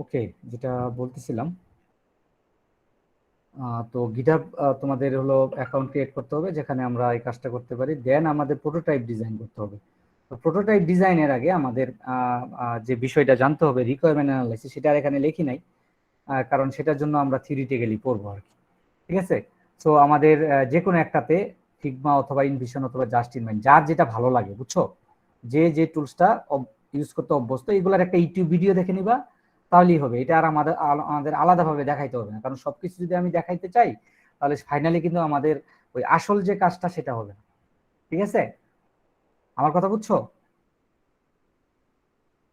ওকে, যেটা বলতেছিলাম, তো গিটহাব তোমাদের হলো অ্যাকাউন্ট ক্রিয়েট করতে হবে যেখানে আমরা এই কাজটা করতে পারি। দেন আমাদের প্রোটোটাইপ ডিজাইন করতে হবে। তো প্রোটোটাইপ ডিজাইনের আগে আমাদের যে বিষয়টা জানতে হবে রিকোয়ারমেন্ট অ্যানালাইসিস, সেটা আর এখানে লিখি নাই, কারণ সেটার জন্য আমরা থিওরিটিক্যালি পড়বো আর কি। ঠিক আছে, সো আমাদের যে কোনো একটাতে ফিগমা অথবা ইনভিশন অথবা জাস্ট ইন মাইন্ড, যার যেটা ভালো লাগে, বুঝছো, যে যে টুলসটা ইউজ করতে অভ্যস্ত, এগুলোর একটা ইউটিউব ভিডিও দেখে নিবা, তাহলেই হবে। এটা আর আমাদের আলাদাভাবে দেখাইতে হবে না, কারণ সবকিছু যদি আমি দেখাইতে চাই তাহলে ফাইনালি কিন্তু আমাদের ওই আসল যে কাজটা সেটা হবে না। ঠিক আছে, আমার কথা বুঝছো?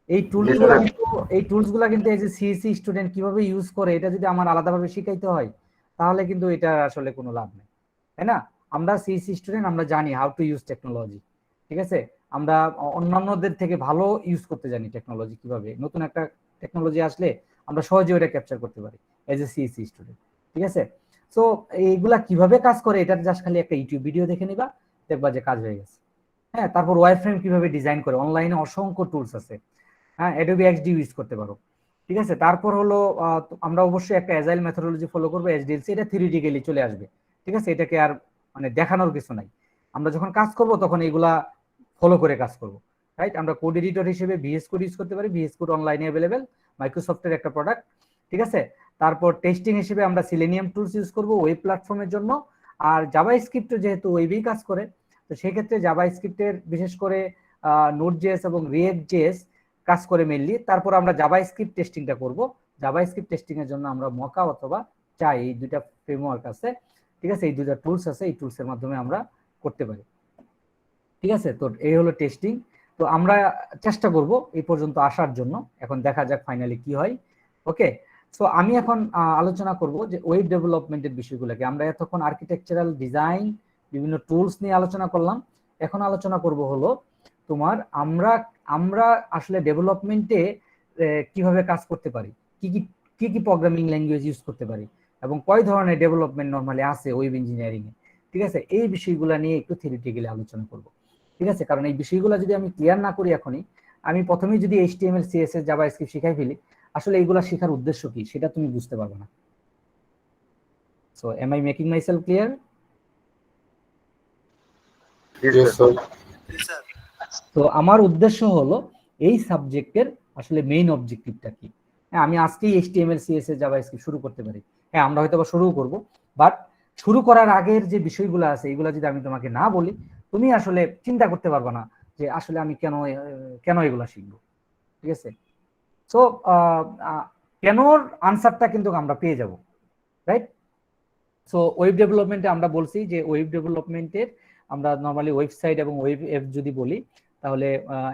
এই টুলসগুলো কিন্তু এই যে সিএসসি স্টুডেন্ট কিভাবে ইউজ করে, এটা যদি আমার আলাদাভাবে শিখাইতে হয় তাহলে কিন্তু এটা আসলে কোনো লাভ নেই, তাই না? আমরা সিএসসি স্টুডেন্ট, আমরা জানি হাউ টু ইউজ টেকনোলজি। ঠিক আছে, আমরা অন্যান্যদের থেকে ভালো ইউজ করতে জানি টেকনোলজি, কিভাবে নতুন একটা টেকনোলজি আসলে আমরা সহজে ওটা ক্যাপচার করতে পারি এজ এ সিএসসি স্টুডেন্ট। ঠিক আছে, সো এইগুলা কিভাবে কাজ করে এটার জাস্ট খালি একটা ইউটিউব ভিডিও দেখে নিবা, দেখবা যে কাজ হয়ে গেছে। হ্যাঁ, তারপর ওয়ারফ্রেম কিভাবে ডিজাইন করে, অনলাইনে অসংখ্য টুলস আছে। হ্যাঁ, অ্যাডোবি এক্সডি ইউজ করতে পারো। ঠিক আছে, তারপর হলো আমরা অবশ্যই একটা অ্যাজাইল মেথোডোলজি ফলো করবো, এইচডিএলসি, এটা থিওরিটিক্যালি চলে আসবে। ঠিক আছে, এটাকে আর মানে দেখানোর কিছু নাই, আমরা যখন কাজ করব তখন এগুলা ফলো করে কাজ করব। রাইট, আমরা কোড এডিটর হিসেবে ভিএস কোড ইউজ করতে পারি, ভিএস কোড অনলাইনে অ্যাভেলেবেল, মাইক্রোসফটের একটা প্রোডাক্ট। ঠিক আছে, তারপর টেস্টিং হিসেবে আমরা সিলেনিয়াম টুলস ইউজ করব ওয়েব প্ল্যাটফর্মের জন্য। আর জাভা স্ক্রিপ্ট যেহেতু ওয়েবেই কাজ করে, তো সেই ক্ষেত্রে জাভা স্ক্রিপ্টের বিশেষ করে নোড জেএস এবং রিয়েক্ট জেএস কাজ করে মেনলি। তারপর আমরা জাভা স্ক্রিপ্ট টেস্টিংটা করব। জাভা স্ক্রিপ্ট টেস্টিং এর জন্য আমরা মকা অথবা চাই, এই দুইটা ফ্রেমওয়ার্ক আছে। ঠিক আছে, এই দুইটা টুলস আছে, এই টুলসের মাধ্যমে আমরা করতে পারি। ঠিক আছে, তো এই হলো টেস্টিং। তো আমরা চেষ্টা করব এই পর্যন্ত আসার জন্য, এখন দেখা যাক ফাইনালি কি হয়। ওকে, সো আমি এখন আলোচনা করব যে ওয়েব ডেভেলপমেন্টের বিষয়গুলোকে। আমরা এতক্ষণ আর্কিটেকচারাল ডিজাইন, বিভিন্ন টুলস নিয়ে আলোচনা করলাম। এখন আলোচনা করব হলো তোমার আমরা আমরা আসলে ডেভেলপমেন্টে কিভাবে কাজ করতে পারি, কি কি কি কি প্রোগ্রামিং ল্যাঙ্গুয়েজ ইউজ করতে পারি, এবং কয় ধরনের ডেভেলপমেন্ট নরমালি আছে ওয়েব ইঞ্জিনিয়ারিং এ। ঠিক আছে, এই বিষয়গুলো নিয়ে একটু থিওরিটিক্যালি আলোচনা করব। ঠিক আছে, কারণ এই বিষয়গুলো যদি আমি ক্লিয়ার না করি এখনই, আমি প্রথমেই যদি এইচটিএমএল সিএসএস জাভা স্ক্রিপ্ট শিখাই ফেলি, আসলে এইগুলা শেখার উদ্দেশ্য কি সেটা তুমি বুঝতে পারবে না। So am I making myself clear? তো আমার উদ্দেশ্য হলো এই সাবজেক্টের আসলে মেইন অবজেক্টিভটা কি। হ্যাঁ, আমি আজকেই এইচটিএমএল সিএসএস জাভা স্ক্রিপ্ট শুরু করতে পারি, হ্যাঁ আমরা হয়তো শুরু করব, বাট শুরু করার আগের যে বিষয়গুলো আছে এগুলো যদি আমি তোমাকে না বলি, তুমি আসলে চিন্তা করতে পারবে না যে আসলে আমি কেন কেন এগুলা শিখবো। ঠিক আছে, সো কেনর আনসারটা কিন্তু আমরা পেয়ে যাব, রাইট? সো ওয়েব ডেভেলপমেন্টে আমরা বলছি যে ওয়েব ডেভেলপমেন্টের আমরা নরমালি ওয়েবসাইট এবং ওয়েব অ্যাপ যদি বলি তাহলে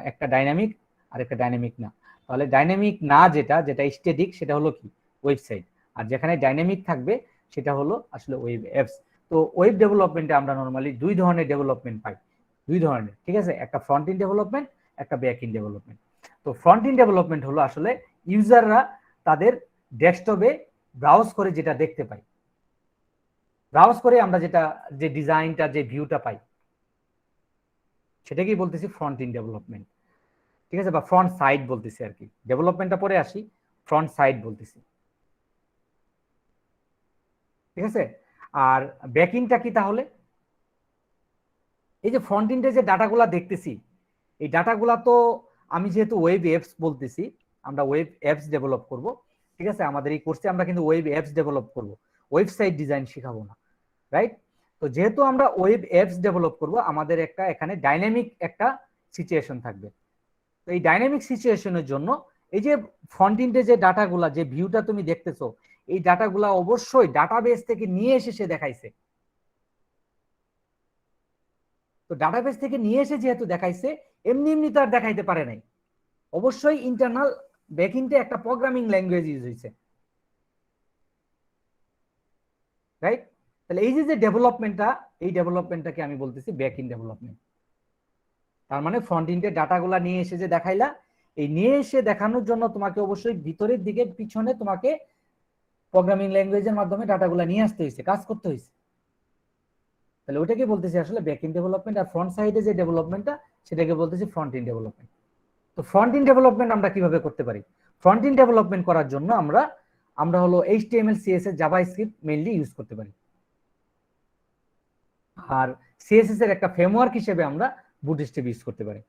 একটা ডাইনামিক আর একটা ডাইনামিক না। তাহলে ডাইনামিক না যেটা স্ট্যাটিক সেটা হলো কি ওয়েবসাইট, আর যেখানে ডাইনামিক থাকবে সেটা হলো আসলে ওয়েব অ্যাপস। তো ওয়েব ডেভেলপমেন্টে আমরা নরমালি দুই ধরনের ডেভেলপমেন্ট পাই, দুই ধরনের। ঠিক আছে, একটা ফ্রন্ট এন্ড ডেভেলপমেন্ট, একটা ব্যাক এন্ড ডেভেলপমেন্ট। তো ফ্রন্ট এন্ড ডেভেলপমেন্ট হলো আসলে ইউজাররা তাদের ডেস্কটপে ব্রাউজ করে যেটা দেখতে পাই, ব্রাউজ করে আমরা যেটা যে ডিজাইনটা যে ভিউটা পাই সেটাকেই বলতেছি ফ্রন্ট এন্ড ডেভেলপমেন্ট। ঠিক আছে, বা ফ্রন্ট সাইড বলতেছি আর কি, ডেভেলপমেন্টটা পরে আসি, ফ্রন্ট সাইড বলতেছি। ঠিক আছে, আর ব্যাক এন্ডটা কি তাহলে? এই যে ফ্রন্ট এন্ডে যে ডাটাগুলা দেখতেছি, এই ডাটাগুলা তো আমি যেহেতু ওয়েব অ্যাপস বলতেছি, আমরা ওয়েব অ্যাপস ডেভেলপ করব। ঠিক আছে, আমাদের এই কোর্সে আমরা কিন্তু ওয়েব অ্যাপস ডেভেলপ করব, ওয়েবসাইট ডিজাইন শেখাবো না, রাইট? তো যেহেতু আমরা ওয়েব অ্যাপস ডেভেলপ করব, আমাদের একটা এখানে ডাইনামিক একটা সিচুয়েশন থাকবে। তো এই ডাইনামিক সিচুয়েশনের জন্য এই যে ফ্রন্ট এন্ডে যে ডাটাগুলা, যে ভিউটা তুমি দেখতেছো, এই ডাটাগুলা অবশ্যই ডাটাবেস থেকে নিয়ে এসে সে দেখাইছে। তো ডাটাবেস থেকে নিয়ে এসে যেহেতু দেখাইছে, এমনি এমনি তো আর দেখাইতে পারে নাই, অবশ্যই ইন্টারনাল ব্যাকএন্ডে একটা প্রোগ্রামিং ল্যাঙ্গুয়েজ ইউজ হয়েছে, রাইট? তাহলে এই যে ডেভেলপমেন্টটা, এই ডেভেলপমেন্টটাকে আমি বলতেছি ব্যাকএন্ড ডেভেলপমেন্ট। তার মানে ফ্রন্ট এন্ডে ডাটাগুলা নিয়ে এসে যে দেখাইলা, এই নিয়ে এসে দেখানোর জন্য তোমাকে অবশ্যই ভিতরের দিকে পিছনে তোমাকে প্রোগ্রামিং ল্যাঙ্গুয়েজের মাধ্যমে ডাটাগুলা নিয়ে আসতে হয়েছে, কাজ করতে হয়েছে। তাহলে ওটাকে বলতেছি আসলে ব্যাক এন্ড ডেভেলপমেন্ট। আর ফ্রন্ট সাইডে যে ডেভেলপমেন্টটা সেটাকে বলতেছি ফ্রন্ট এন্ড ডেভেলপমেন্ট। তো ফ্রন্ট এন্ড ডেভেলপমেন্ট আমরা কিভাবে করতে পারি? ফ্রন্ট এন্ড ডেভেলপমেন্ট করার জন্য আমরা আমরা হলো HTML CSS JavaScript mainly use করতে পারি। আর সিএসএস এর একটা ফ্রেমওয়ার্ক হিসেবে আমরা বুটস্ট্র্যাপ ইউজ করতে পারি।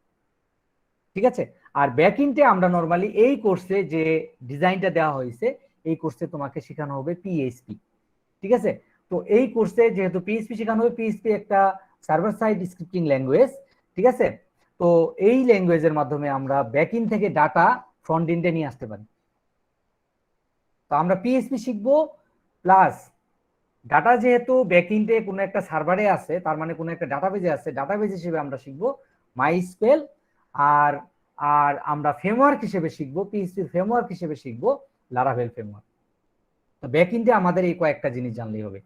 ঠিক আছে, আর ব্যাকএন্ডে আমরা নরমালি এই কোর্সে যে ডিজাইনটা দেওয়া হয়েছে এই কোর্সে তোমাকে শেখানো হবে পিএইচপি। ঠিক আছে, তো এই কোর্সে যেহেতু পিএইচপি শেখানো হবে, পিএইচপি একটা সার্ভার সাইড স্ক্রিপ্টিং ল্যাঙ্গুয়েজ। ঠিক আছে, তো এই ল্যাঙ্গুয়েজের মাধ্যমে আমরা ব্যাকএন্ড থেকে ডাটা ফ্রন্ট এন্ডে নিয়ে আসতে পারি। তো আমরা পিএইচপি শিখবো, প্লাস ডাটা যেহেতু ব্যাকএন্ডে কোনো একটা সার্ভারে আছে, তার মানে কোনো একটা ডাটাবেজে আছে, ডাটাবেজ হিসেবে আমরা শিখবো মাইস্কুয়েল। আর আর আমরা ফ্রেমওয়ার্ক হিসেবে শিখবো, পিএইচপি ফ্রেমওয়ার্ক হিসেবে শিখবো লারাভেল ফ্রেমওয়ার্ক। তো ব্যাকএন্ডে আমাদের এই কয়েকটা জিনিস জানলেই হবে।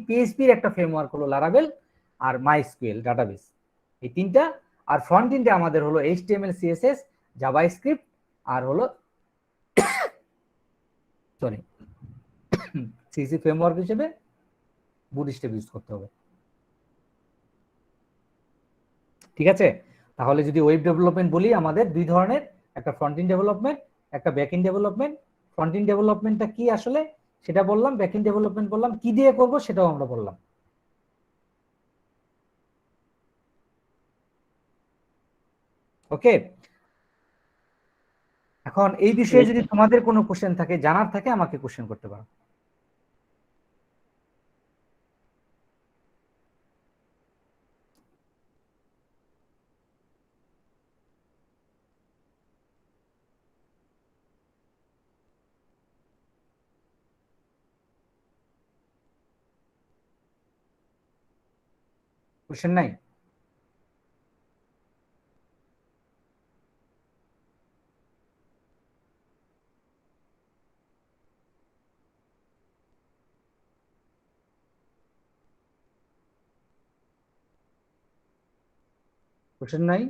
পিএইচপির একটা ফ্রেমওয়ার্ক হলো লারাভেল আর মাইস্কুয়েল ডাটাবেস, এই তিনটা। আর ফ্রন্ট এন্ডে আমাদের হলো এইচটিএমএল সিএসএস জাভাস্ক্রিপ্ট আর হলো সরি সিসি ফ্রেমওয়ার্ক হিসেবে বুটস্ট্র্যাপ ইউজ করতে হবে। ঠিক আছে, তাহলে যদি ওয়েব ডেভেলপমেন্ট বলি আমাদের দুই ধরনের, একটা ফ্রন্ট এন্ড ডেভেলপমেন্ট, একটা back end development. Front end ডেভেলপমেন্টটা কি আসলে সেটা বললাম, ব্যাক এন্ড ডেভেলপমেন্ট বললাম, কি দিয়ে করব সেটাও আমরা বললাম। ওকে, এখন এই বিষয়ে যদি তোমাদের কোনো কোশ্চেন থাকে, জানার থাকে, আমাকে কোশ্চেন করতে পারো। কোশ্চেন নাই? কোশ্চেন নাই?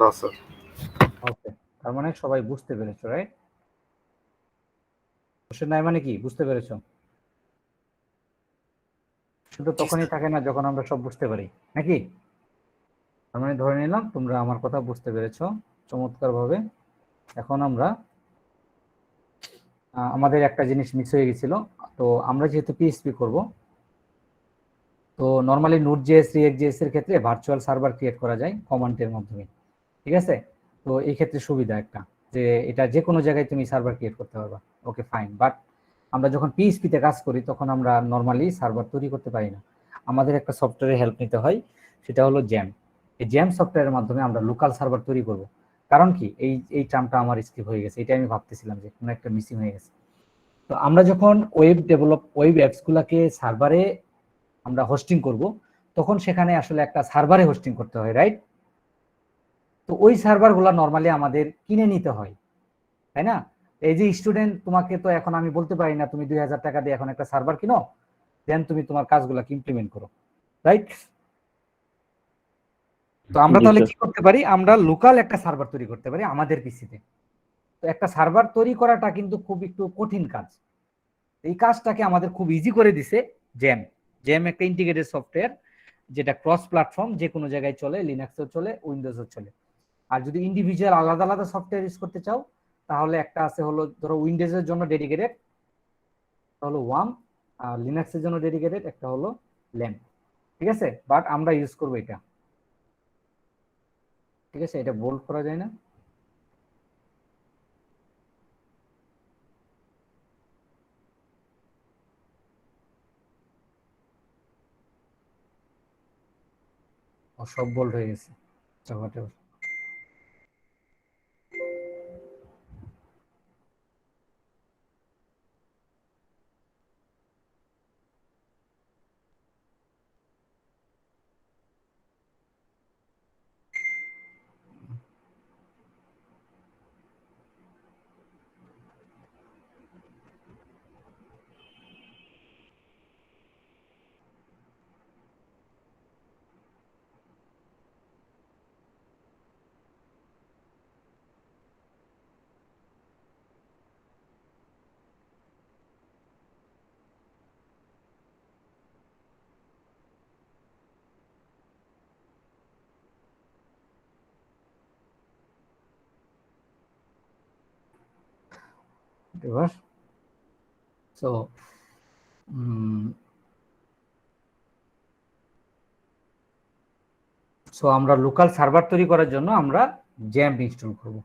না স্যার। ওকে, তার মানে সবাই বুঝতে পেরেছো, রাইট? কোশ্চেন নাই মানে কি, বুঝতে পেরেছো? শুধু তখনই থাকে না যখন আমরা সব বুঝতে পারি, নাকি? তার মানে ধরে নিলাম তোমরা আমার কথা বুঝতে পেরেছো চমৎকার ভাবে। এখন আমরা আমাদের একটা জিনিস মিস হয়ে গেছিল। তো আমরা যেহেতু পিএইচপি করব, তো নরমালি নোড.জেএস রিঅ্যাক্ট.জেএস এর ক্ষেত্রে ভার্চুয়াল সার্ভার ক্রিয়েট করা যায় কমান্ডের মাধ্যমে। ঠিক আছে, তো এই ক্ষেত্রে সুবিধা একটা যে এটা যে কোনো জায়গায় তুমি সার্ভার ক্রিয়েট করতে পারবা। ওকে ফাইন, বাট আমরা যখন পিএইচপিতে কাজ করি তখন আমরা নরমালি সার্ভার তৈরি করতে পারি না, আমাদের একটা সফটওয়্যারের হেল্প নিতে হয়, সেটা হলো জ্যাম। এই জ্যাম সফটওয়্যারের মাধ্যমে আমরা লোকাল সার্ভার তৈরি করব। কারণ কি, এই টার্মটা আমার স্কিপ হয়ে গেছে, এটা আমি ভাবতেছিলাম যে কোনো একটা মিসিং হয়ে গেছে। তো আমরা যখন ওয়েব অ্যাপসগুলোকে সার্ভারে আমরা হোস্টিং করব, তখন সেখানে আসলে একটা সার্ভারে হোস্টিং করতে হয়, রাইট? তো ওই সার্ভারগুলো নরমালি আমাদের কিনে নিতে হয়, তাই না? এই যে স্টুডেন্ট, তোমাকে তো এখন আমি বলতে পারি না তুমি 2000 টাকা দিয়ে এখন একটা সার্ভার কিনো, দেন তুমি তোমার কাজগুলোকে ইমপ্লিমেন্ট করো, রাইট? তো আমরা তাহলে কি করতে পারি, আমরা লোকাল একটা সার্ভার তৈরি করতে পারি আমাদের পিসিতে। তো একটা সার্ভার তৈরি করাটা কিন্তু খুব একটু কঠিন কাজ। এই কাজটাকে আমাদের খুব ইজি করে দিছে জ্যাম। জ্যাম একটা ইন্টিগ্রেটেড সফটওয়্যার যেটা ক্রস প্ল্যাটফর্ম, যে কোনো জায়গায় চলে, লিনাক্সেও চলে, উইন্ডোজও চলে। আর যদি ইন্ডিভিজুয়াল আলাদা আলাদা সফটওয়্যার ইউজ করতে চাও, তাহলে একটা আছে হলো ধরো উইন্ডোজের জন্য ডেডিকেটেড, হলো ওয়াম, আর লিনাক্সের জন্য ডেডিকেটেড একটা হলো ল্যাম্প। ঠিক আছে, বাট আমরা ইউজ করবো এটা। ঠিক আছে, এটা বোল্ড করা যায় না? সব বোল্ড হয়ে গেছে, হোয়াট এভার। এবার সো সো আমরা লোকাল সার্ভার তৈরি করার জন্য আমরা জ্যাম্প ইনস্টল করব।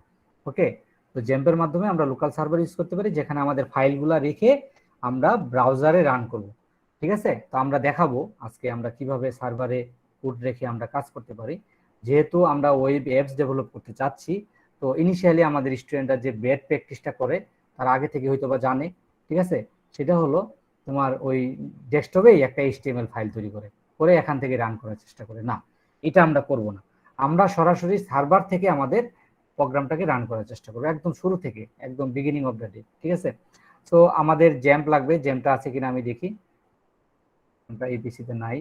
ওকে, তো জ্যাম্পের মাধ্যমে আমরা লোকাল সার্ভার ইউজ করতে পারি, যেখানে আমাদের ফাইলগুলো রেখে আমরা ব্রাউজারে রান করব। ঠিক আছে, তো আমরা দেখাবো আজকে আমরা কিভাবে সার্ভারে কোড রেখে আমরা কাজ করতে পারি। যেহেতু আমরা ওয়েব অ্যাপস ডেভেলপ করতে চাচ্ছি, তো ইনিশিয়ালি আমাদের স্টুডেন্টরা যে বেড প্র্যাকটিসটা করে তারা আগে থেকে হয়তো বা জানে। ঠিক আছে, সেটা হলো তোমার ওই ডেস্কটপেই একটা এইচটিএমএল ফাইল তৈরি করে করে এখান থেকে রান করার চেষ্টা করে। না, এটা আমরা করব না। আমরা সরাসরি সার্ভার থেকে আমাদের প্রোগ্রামটাকে রান করার চেষ্টা করবো, একদম শুরু থেকে, একদম বিগিনিং অফ দ্য ডে। ঠিক আছে, তো আমাদের জ্যাম্প লাগবে। জ্যাম্পটা আছে কিনা আমি দেখি। আমরা এই পিসিতে নাই,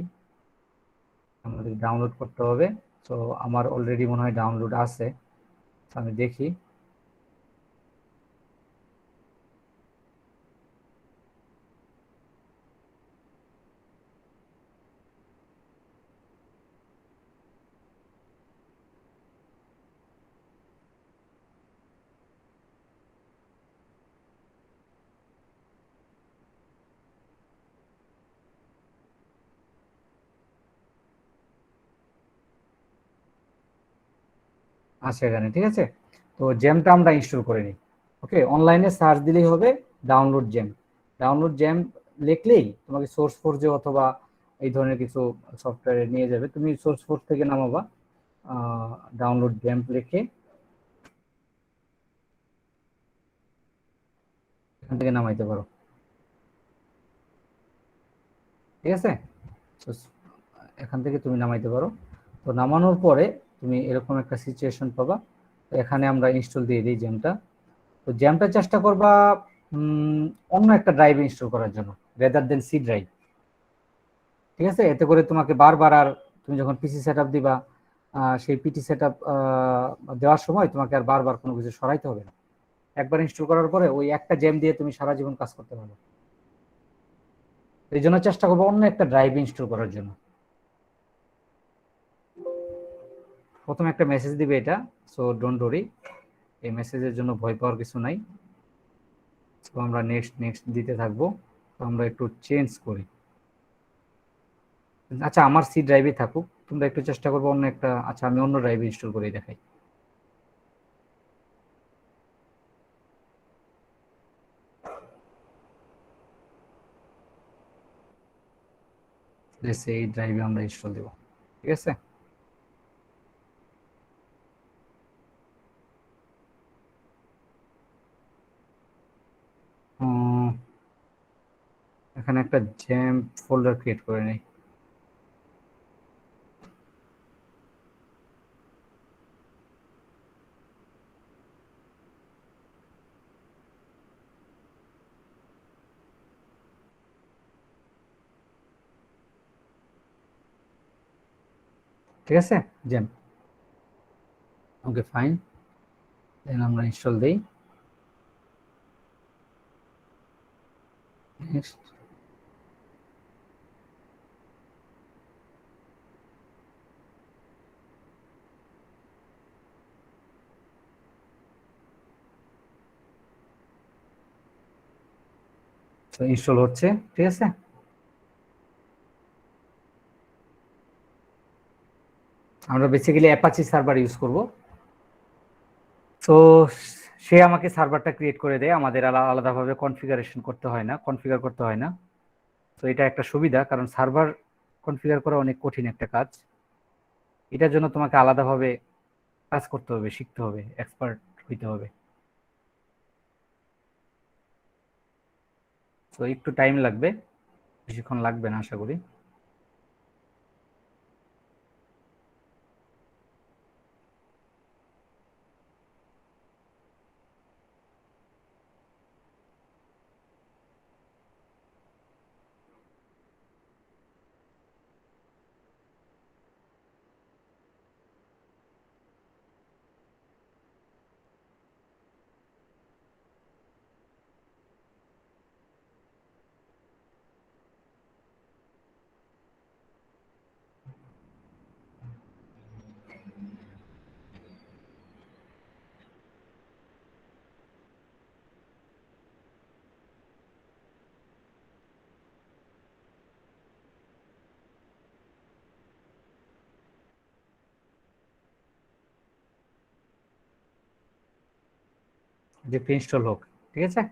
আমাদের ডাউনলোড করতে হবে। তো আমার অলরেডি মনে হয় ডাউনলোড আছে, আমি দেখি। আছে এখানে। ঠিক আছে, তো জ্যামটা আমরা ইনস্টল করে নিই। ওকে, অনলাইনে সার্চ দিলেই হবে ডাউনলোড জ্যাম। ডাউনলোড জ্যাম লিখলেই তোমাকে সোর্স ফোর্সে অথবা এই ধরনের কিছু সফটওয়্যারে নিয়ে যাবে। তুমি সোর্স ফোর্স থেকে নামাবা, ডাউনলোড জ্যাম লিখে এখান থেকে নামাইতে পারো। ঠিক আছে, তো এখান থেকে তুমি নামাইতে পারো। তো নামানোর পরে তুমি এরকম একটা সিচুয়েশন পাবা। তো এখানে আমরা ইনস্টল দিয়ে দিই জ্যামটা। তো জ্যামটা চেষ্টা করবা অন্য একটা ড্রাইভ ইনস্টল করার জন্য, রেদার দেন সি ড্রাইভ। ঠিক আছে, এতে করে তোমাকে বারবার আর তুমি যখন পিসি সেট আপ দিবা, সেই পিটি সেট আপ দেওয়ার সময় তোমাকে আর বারবার কোনো কিছু সরাইতে হবে না। একবার ইনস্টল করার পরে ওই একটা জ্যাম দিয়ে তুমি সারা জীবন কাজ করতে পারবে। এই জন্য চেষ্টা করবো অন্য একটা ড্রাইভ ইনস্টল করার জন্য। প্রথমে একটা মেসেজ দিবে এটা, সো ডোন্ট ওরি, এই মেসেজের জন্য ভয় পাওয়ার কিছু নাই। তো আমরা নেক্সট নেক্সট দিতে থাকবো। তো আমরা একটু চেঞ্জ করি। আচ্ছা, আমার সি ড্রাইভে থাকুক, তোমরা একটু চেষ্টা করবো অন্য একটা। আচ্ছা, আমি অন্য ড্রাইভে ইনস্টল করে দেখাই। এই ড্রাইভে আমরা ইনস্টল দেবো। ঠিক আছে, এখানে একটা জ্যাম ফোল্ডার ক্রিয়েট করে নেই। ঠিক আছে, জ্যাম ওকে ফাইন। দেন আমরা ইনস্টল দেই। নেক্সট, তো ইনস্টল হচ্ছে। ঠিক আছে, আমরা বেসিক্যালি অ্যাপাচি সার্ভার ইউজ করব। তো সে আমাকে সার্ভারটা ক্রিয়েট করে দেয়, আমাদের আলাদাভাবে কনফিগারেশন করতে হয় না, কনফিগার করতে হয় না। তো এটা একটা সুবিধা, কারণ সার্ভার কনফিগার করা অনেক কঠিন একটা কাজ। এটার জন্য তোমাকে আলাদাভাবে কাজ করতে হবে, শিখতে হবে, এক্সপার্ট হইতে হবে। তো একটু টাইম লাগবে, বেশিক্ষণ লাগবে না আশা করি। যে ইনস্টল হোক, ঠিক আছে।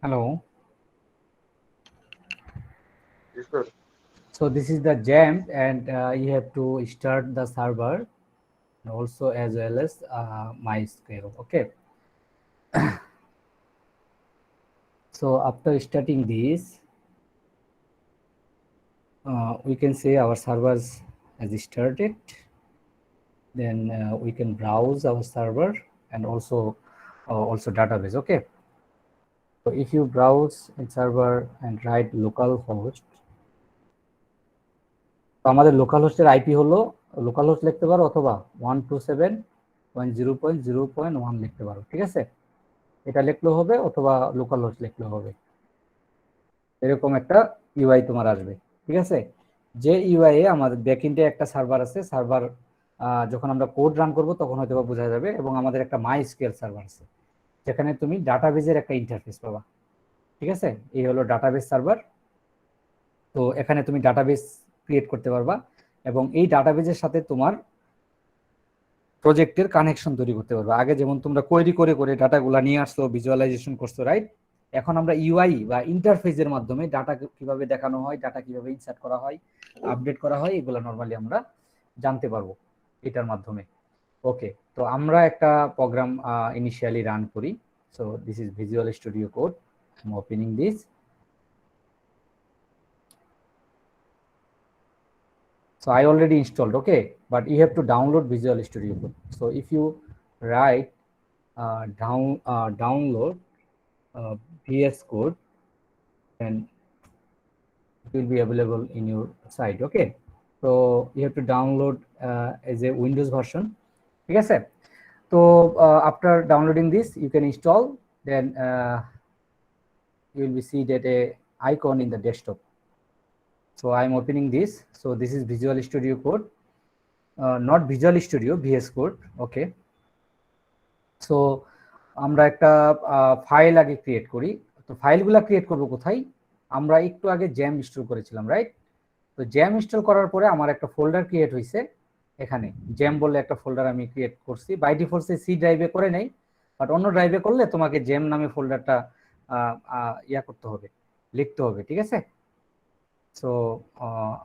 Hello. Yes, sir. So this is the Jamf, and you have to start the server also as well as MySQL. Okay. So after starting this, we can say our servers has started. Then we can browse our server and also database. Okay. So if you browse in server and write localhost, তো আমাদের local হোস্টের IP হলো, local host লিখতে পারো অথবা 127.0.0.1 লিখতে পারো, ঠিক আছে। এটা লিখলেও হবে অথবা লোকাল হোস্ট লিখলেও হবে। এরকম একটা ইউআই তোমার আসবে, ঠিক আছে। যে ইউআই এ আমাদের ব্যাকএন্ডে একটা সার্ভার আছে, সার্ভার যখন আমরা কোড রান করব তখন হয়তো বোঝা যাবে, এবং আমাদের একটা মাইস্কুয়েল সার্ভার আছে যেখানে তুমি ডাটাবেজের একটা ইন্টারফেস পাবা, ঠিক আছে। এই হলো ডাটাবেস সার্ভার। তো এখানে তুমি ডাটাবেস ক্রিয়েট করতে পারবা, এবং এই ডাটাবেজের সাথে তোমার প্রজেক্টের কানেকশন তৈরি করতে পারবা। আগে যেমন তোমরা কোয়েরি করে করে ডাটাগুলো নিয়ে আসছো, ভিজুয়ালাইজেশন করছো, রাইট। এখন আমরা ইউআই বা ইন্টারফেসের মাধ্যমে ডাটা কিভাবে দেখানো হয়, ডাটা কিভাবে ইনসার্ট করা হয়, আপডেট করা হয়, এগুলো নরমালি আমরা জানতে পারবো এটার মাধ্যমে। ওকে, তো আমরা একটা প্রোগ্রাম ইনিশিয়ালি রান করি। So this is visual studio code, I am opening this. So I already installed, okay, but you have to download Visual Studio Code. So if you write download VS Code, then it will be available in your site, okay. So you have to download as a Windows version, ঠিক আছে। তো after downloading this you can install, then you will be see that a icon in the desktop. So I am opening this. So this is Visual Studio Code, not Visual Studio, VS Code, okay. So আমরা একটা file আগে create করি। তো ফাইলগুলো create করব কোথায়? আমরা একটু আগে জ্যাম ইনস্টল করেছিলাম, রাইট। তো জ্যাম ইনস্টল করার পরে আমার একটা ফোল্ডার ক্রিয়েট হয়েছে, এখানে জ্যাম বলে একটা ফোল্ডার আমি ক্রিয়েট করছি। বাই ডিফল্ট সি ড্রাইভে করে নেই, বাট অন্য ড্রাইভে করলে তোমাকে জ্যাম নামে ফোল্ডারটা ইয়া করতে হবে, লিখতে হবে, ঠিক আছে। সো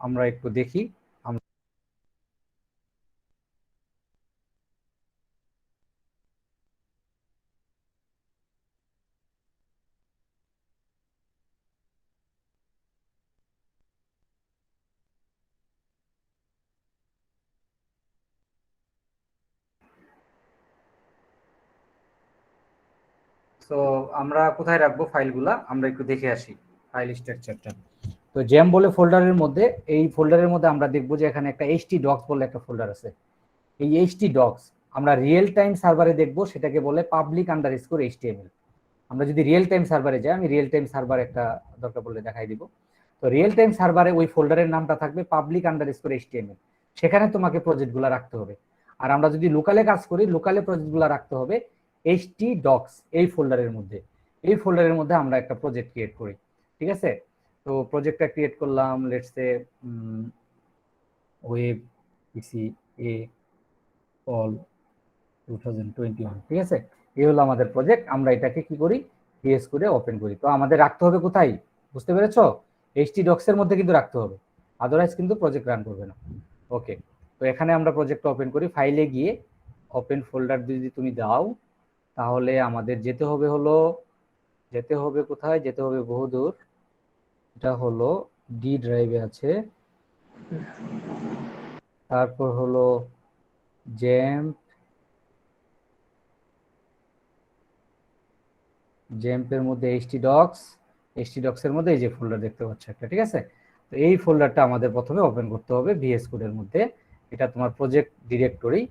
আমরা একটু দেখি। তো আমরা কোথায় রাখবো ফাইলগুলা, আমরা একটু দেখে আসি ফাইল স্ট্রাকচারটা। তো জ্যাম বলে ফোল্ডারের মধ্যে, এই ফোল্ডারের মধ্যে আমরা দেখবো যে এখানে একটা htdocs বলে একটা ফোল্ডার আছে। এই htdocs আমরা রিয়েল টাইম সার্ভারে দেখবো, সেটাকে বলে public_html। আমরা যদি রিয়েল টাইম সার্ভারে যাই, আমি রিয়েল টাইম সার্ভার একটা দরকার পড়লে দেখাই দিব। তো রিয়েল টাইম সার্ভারে ওই ফোল্ডারের নামটা থাকবে public_html, সেখানে তোমাকে প্রজেক্টগুলো রাখতে হবে। আর আমরা যদি লোকালে কাজ করি, লোকালে প্রজেক্টগুলো রাখতে হবে htdocs এই ফোল্ডারের মধ্যে। এই ফোল্ডারের মধ্যে আমরা একটা প্রজেক্ট ক্রিয়েট করি, ঠিক আছে। তো প্রজেক্টটা ক্রিয়েট করলাম, let's say web PC A all 2021, ঠিক আছে। এই হলো আমাদের প্রজেক্ট। আমরা এটাকে কি করি, ভিএস কোডে ওপেন করি। তো আমাদের রাখতে হবে কোথায়, বুঝতে পেরেছো? htdocs এর মধ্যে কিন্তু রাখতে হবে, আদারওয়াইজ কিন্তু প্রজেক্ট রান করবে না। ওকে, তো এখানে আমরা প্রজেক্টটা ওপেন করি। ফাইলে গিয়ে ওপেন ফোল্ডার যদি তুমি দাও, তাহলে আমাদের যেতে হবে কোথায়, যেতে হবে বহুদূর। এটা হলো ডি ড্রাইভে আছে, তারপর হলো জ্যাম্পের মধ্যে htdocs এর মধ্যে এই যে ফোল্ডার দেখতে পাচ্ছ একটা, ঠিক আছে। তো এই ফোল্ডারটা আমাদের প্রথমে ওপেন করতে হবে ভিএস কোডের মধ্যে। এটা তোমার প্রজেক্ট ডিরেক্টরি।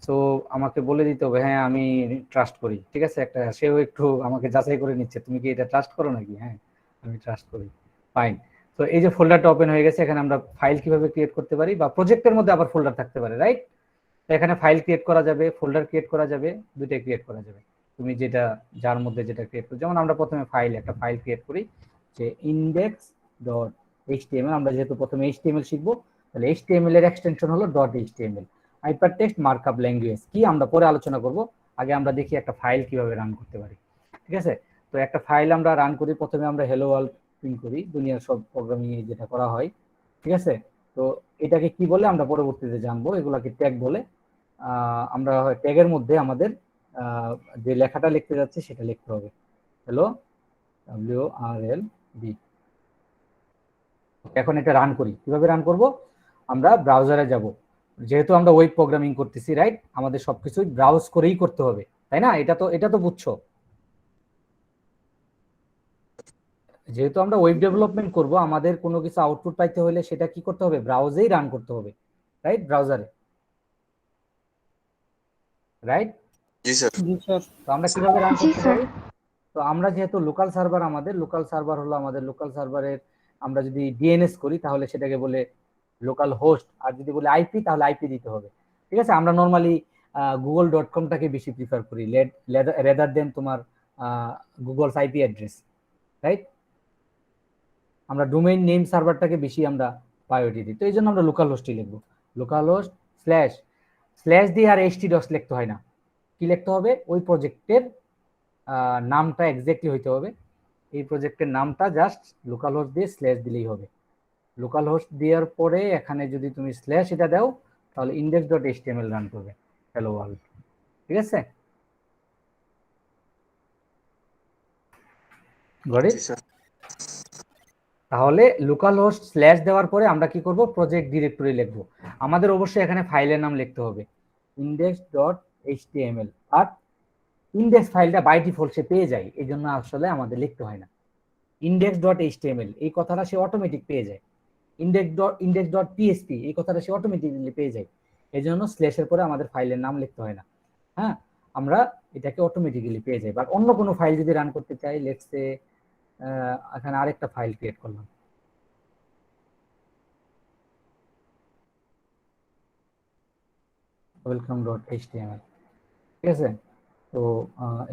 সো আমাকে বলে দিতে হবে, হ্যাঁ আমি ট্রাস্ট করি, ঠিক আছে। একটা সেও একটু আমাকে যাচাই করে নিচ্ছে, তুমি কি এটা ট্রাস্ট করো নাকি? হ্যাঁ আমি ট্রাস্ট করি, ফাইন। তো এই যে ফোল্ডারটা ওপেন হয়ে গেছে, এখানে আমরা ফাইল কিভাবে ক্রিয়েট করতে পারি, বা প্রজেক্টের মধ্যে আবার ফোল্ডার থাকতে পারে, রাইট। তো এখানে ফাইল ক্রিয়েট করা যাবে, ফোল্ডার ক্রিয়েট করা যাবে, দুইটাই ক্রিয়েট করা যাবে। তুমি যেটা যার মধ্যে যেটা ক্রিয়েট করো, যেমন আমরা প্রথমে একটা ফাইল ক্রিয়েট করি যে index.html। আমরা যেহেতু প্রথমে html শিখবো, তাহলে html এর এক্সটেনশন হলো .html। হাইপারটেক্সট মার্কআপ ল্যাঙ্গুয়েজ কি আমরা পরে আলোচনা করব, আগে আমরা দেখি একটা ফাইল কিভাবে রান করতে পারি, ঠিক আছে। তো একটা ফাইল আমরা রান করি, প্রথমে আমরা হেলো ওয়ার্ল্ড প্রিন্ট করি, দুনিয়ার সব প্রোগ্রামিং এ যেটা করা হয়, ঠিক আছে। তো এটাকে কি বলে আমরা পরবর্তীতে জানবো, এগুলাকে ট্যাগ বলে। আমরা ট্যাগের মধ্যে আমাদের যে লেখাটা লিখতে যাচ্ছে সেটা লিখতে হবে, হ্যালো WRLD। এখন এটা রান করি, কিভাবে রান করব, আমরা ব্রাউজারে যাব। যেহেতু আমরা ওয়েব প্রোগ্রামিং করতেছি, রাইট, আমাদের সবকিছু ব্রাউজ করেই করতে হবে, তাই না? এটা তো বুঝছো। যেহেতু আমরা ওয়েব ডেভেলপমেন্ট করব, আমাদের কোনো কিছু আউটপুট পাইতে হলে সেটা কি করতে হবে, ব্রাউজেই রান করতে হবে, রাইট, ব্রাউজারে, রাইট। জি স্যার। তো আমরা কিভাবে রান করতে পারি, তো আমরা যেহেতু লোকাল সার্ভার, আমাদের লোকাল সার্ভার হলো আমাদের লোকাল সার্ভারের, আমরা যদি ডিএনএস করি তাহলে সেটাকে বলে লোকাল হোস্ট, আর যদি বলে আইপি তাহলে আইপি দিতে হবে। ঠিক আছে, আমরা নর্মালি google.com-টাকে বেশি প্রিফার করি রেদার দেন তোমার গুগলস আইপি অ্যাড্রেস, রাইট? আমরা ডোমেইন নেম সার্ভারটাকে বেশি আমরা প্রায়োরিটি দিই, তো এই জন্য আমরা লোকাল হোস্টই লিখবো। লোকাল হোস্ট স্ল্যাশ, স্ল্যাশ দিয়ে আর htdocs লিখতে হয় না, কি লিখতে হবে? ওই প্রজেক্টের নামটা এক্স্যাক্টলি হইতে হবে, এই প্রজেক্টের নামটা জাস্ট লোকাল হোস্ট দিয়ে স্ল্যাশ দিলেই হবে। লোকাল হোস্ট দেওয়ার পরে এখানে যদি তুমি স্ল্যাশ এটা দাও তাহলে index.html রান করবে, হ্যালো ওয়ার্ল্ড। ঠিক আছে, গট ইট? তাহলে লোকাল হোস্ট স্ল্যাশ দেওয়ার পরে আমরা কি করব? প্রজেক্ট ডিরেক্টরি লিখবো। আমাদের অবশ্যই এখানে ফাইলের নাম লিখতে হবে index.html, আর ইন্ডেক্স ফাইলটা বাই ডিফল্ট সে পেয়ে যায়, এই জন্য আসলে আমাদের লিখতে হয় না। index.html এই কথাটা সে অটোমেটিক পেয়ে যায়, index.php এই কথাটা সে অটোমেটিকলি পেয়ে যায়, এই জন্য স্ল্যাশের পরে আমাদের ফাইলের নাম লিখতে হয় না। হ্যাঁ, আমরা এটাকে অটোমেটিক্যালি পেয়ে যাই। বাট অন্য কোনো ফাইল যদি রান করতে চাই, লেটস সে এখানে আরেকটা ফাইল ক্রিয়েট করলাম, welcome.html। ঠিক আছে, তো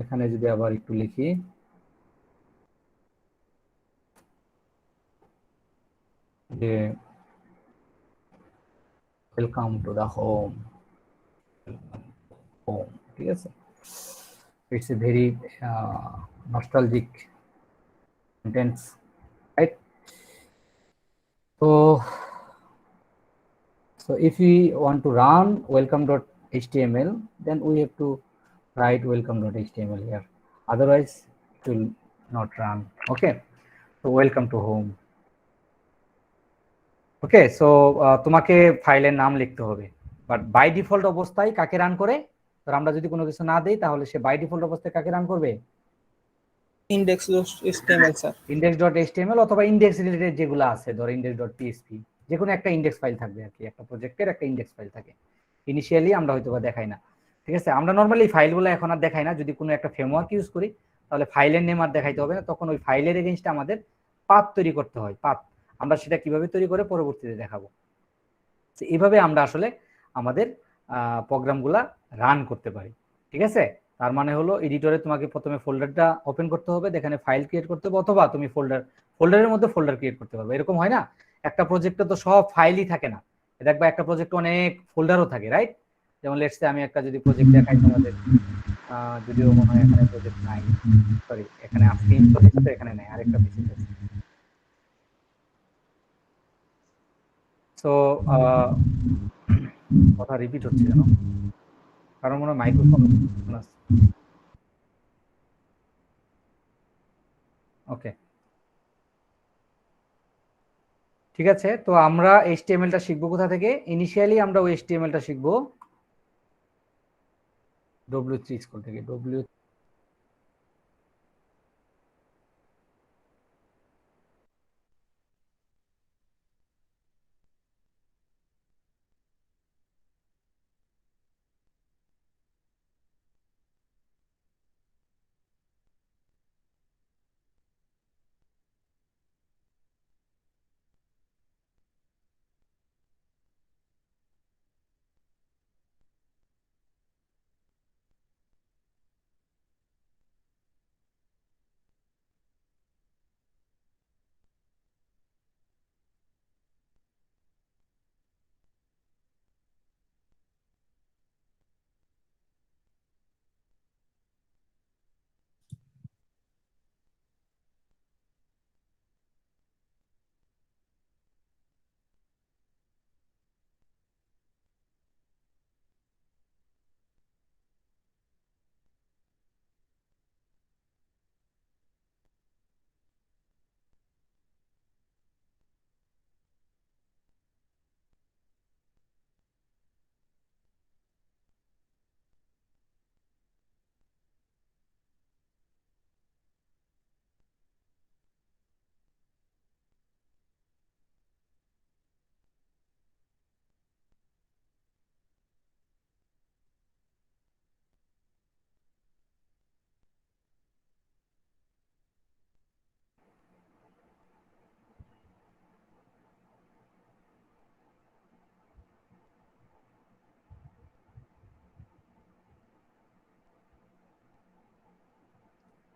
এখানে যদি আবার একটু লিখি যে welcome to the home, home. ঠিক আছে, it's a very nostalgic sentence, right? তো if we want to run welcome.html, then we have to write welcome.html here, otherwise it will not run. Okay, so welcome to home. Okay, so তোমাকে ফাইলের নাম লিখতে হবে, but by default অবস্থায় কাকে run করে? ধর আমরা যদি কোনো কিছু না দেই তাহলে সে বাই ডিফল্ট অবস্থায় কাকে রান করবে? index.html sir. index.html অথবা ইন্ডেক্স রিলেটেড যেগুলো আছে, ধর index.php, যে কোনো একটা ইন্ডেক্স ফাইল থাকবে আর কি, একটা প্রজেক্টের একটা ইন্ডেক্স ফাইল থাকে। ইনিশিয়ালি আমরা হয়তো বা দেখাই না, ঠিক আছে? আমরা নর্মালি ফাইলগুলো এখন আর দেখাই না, যদি কোনো একটা ফ্রেমওয়ার্ক ইউজ করি তাহলে ফাইলের নেম আর দেখাইতে হবে না, তখন ওই ফাইলের এগেইনস্টে আমাদের পাথ তৈরি করতে হয়। পাথ আমরা সেটা কিভাবে তৈরি করে পরবর্তীতে দেখাবো। এইভাবে আমরা আসলে আমাদের প্রোগ্রামগুলা রান করতে পারি। ঠিক আছে, তার মানে হলো এডিটরে তোমাকে প্রথমে ফোল্ডারটা ওপেন করতে হবে, এখানে ফাইল ক্রিয়েট করতে হবে, অথবা তুমি ফোল্ডারের মধ্যে ফোল্ডার ক্রিয়েট করতে পারবে। এরকম হয় না, একটা প্রজেক্টে তো সব ফাইলই থাকে না, দেখবা একটা প্রজেক্টে অনেক ফোল্ডারও থাকে, রাইট? যেমন লেটস সে আমি একটা যদি প্রজেক্ট দেখাই তোমাদের, যদিও মনে হয় এখানে প্রজেক্ট নাই, সরি এখানে আজকে ইনস্টল হয়েছে তো এখানে নাই, আরেকটা পেজে আছে। সো কথা রিপিট হচ্ছে কেন? কারণ মনে হয় মাইক্রোফোন। ওকে, ঠিক আছে, তো আমরা এইচটিএমএলটা শিখবো কোথা থেকে? ইনিশিয়ালি আমরা ওই এইচটিএমএলটা শিখবো W3 স্কুল থেকে।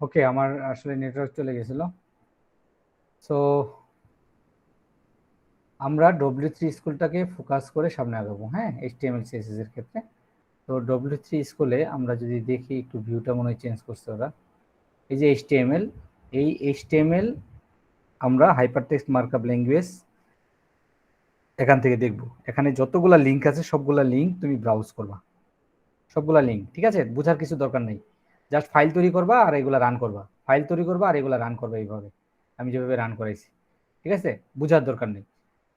ওকে, আমার আসলে নেটওয়ার্ক চলে গেছিল। সো আমরা W3 স্কুলটাকে ফোকাস করে সামনে আগাবো, হ্যাঁ, HTML CSS এর ক্ষেত্রে। তো W3 স্কুলে আমরা যদি দেখি, একটু ভিউটা মনে হয় চেঞ্জ করছে ওরা। এই যে HTML, এই HTML আমরা হাইপারটেক্সট মার্কআপ ল্যাঙ্গুয়েজ এখান থেকে দেখব। এখানে যতগুলা লিঙ্ক আছে সবগুলা লিঙ্ক তুমি ব্রাউজ করবা, সবগুলা লিঙ্ক, ঠিক আছে? বোঝার কিছু দরকার নেই, জাস্ট ফাইল তৈরি করবা আর এগুলা রান করবা, ফাইল তৈরি করবা আর এগুলা রান করবা, এইভাবে আমি যেভাবে রান করাইছি, ঠিক আছে? বোঝার দরকার নেই,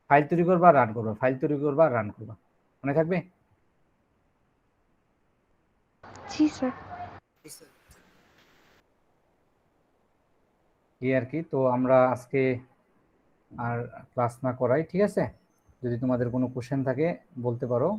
ফাইল তৈরি করবা আর রান করবা, ফাইল তৈরি করবা আর রান করবা, মনে থাকবে? জি স্যার। এই আর কি। তো আমরা আজকে আর ক্লাস না করাই, ঠিক আছে? যদি তোমাদের কোনো কোশ্চেন থাকে বলতে পারো।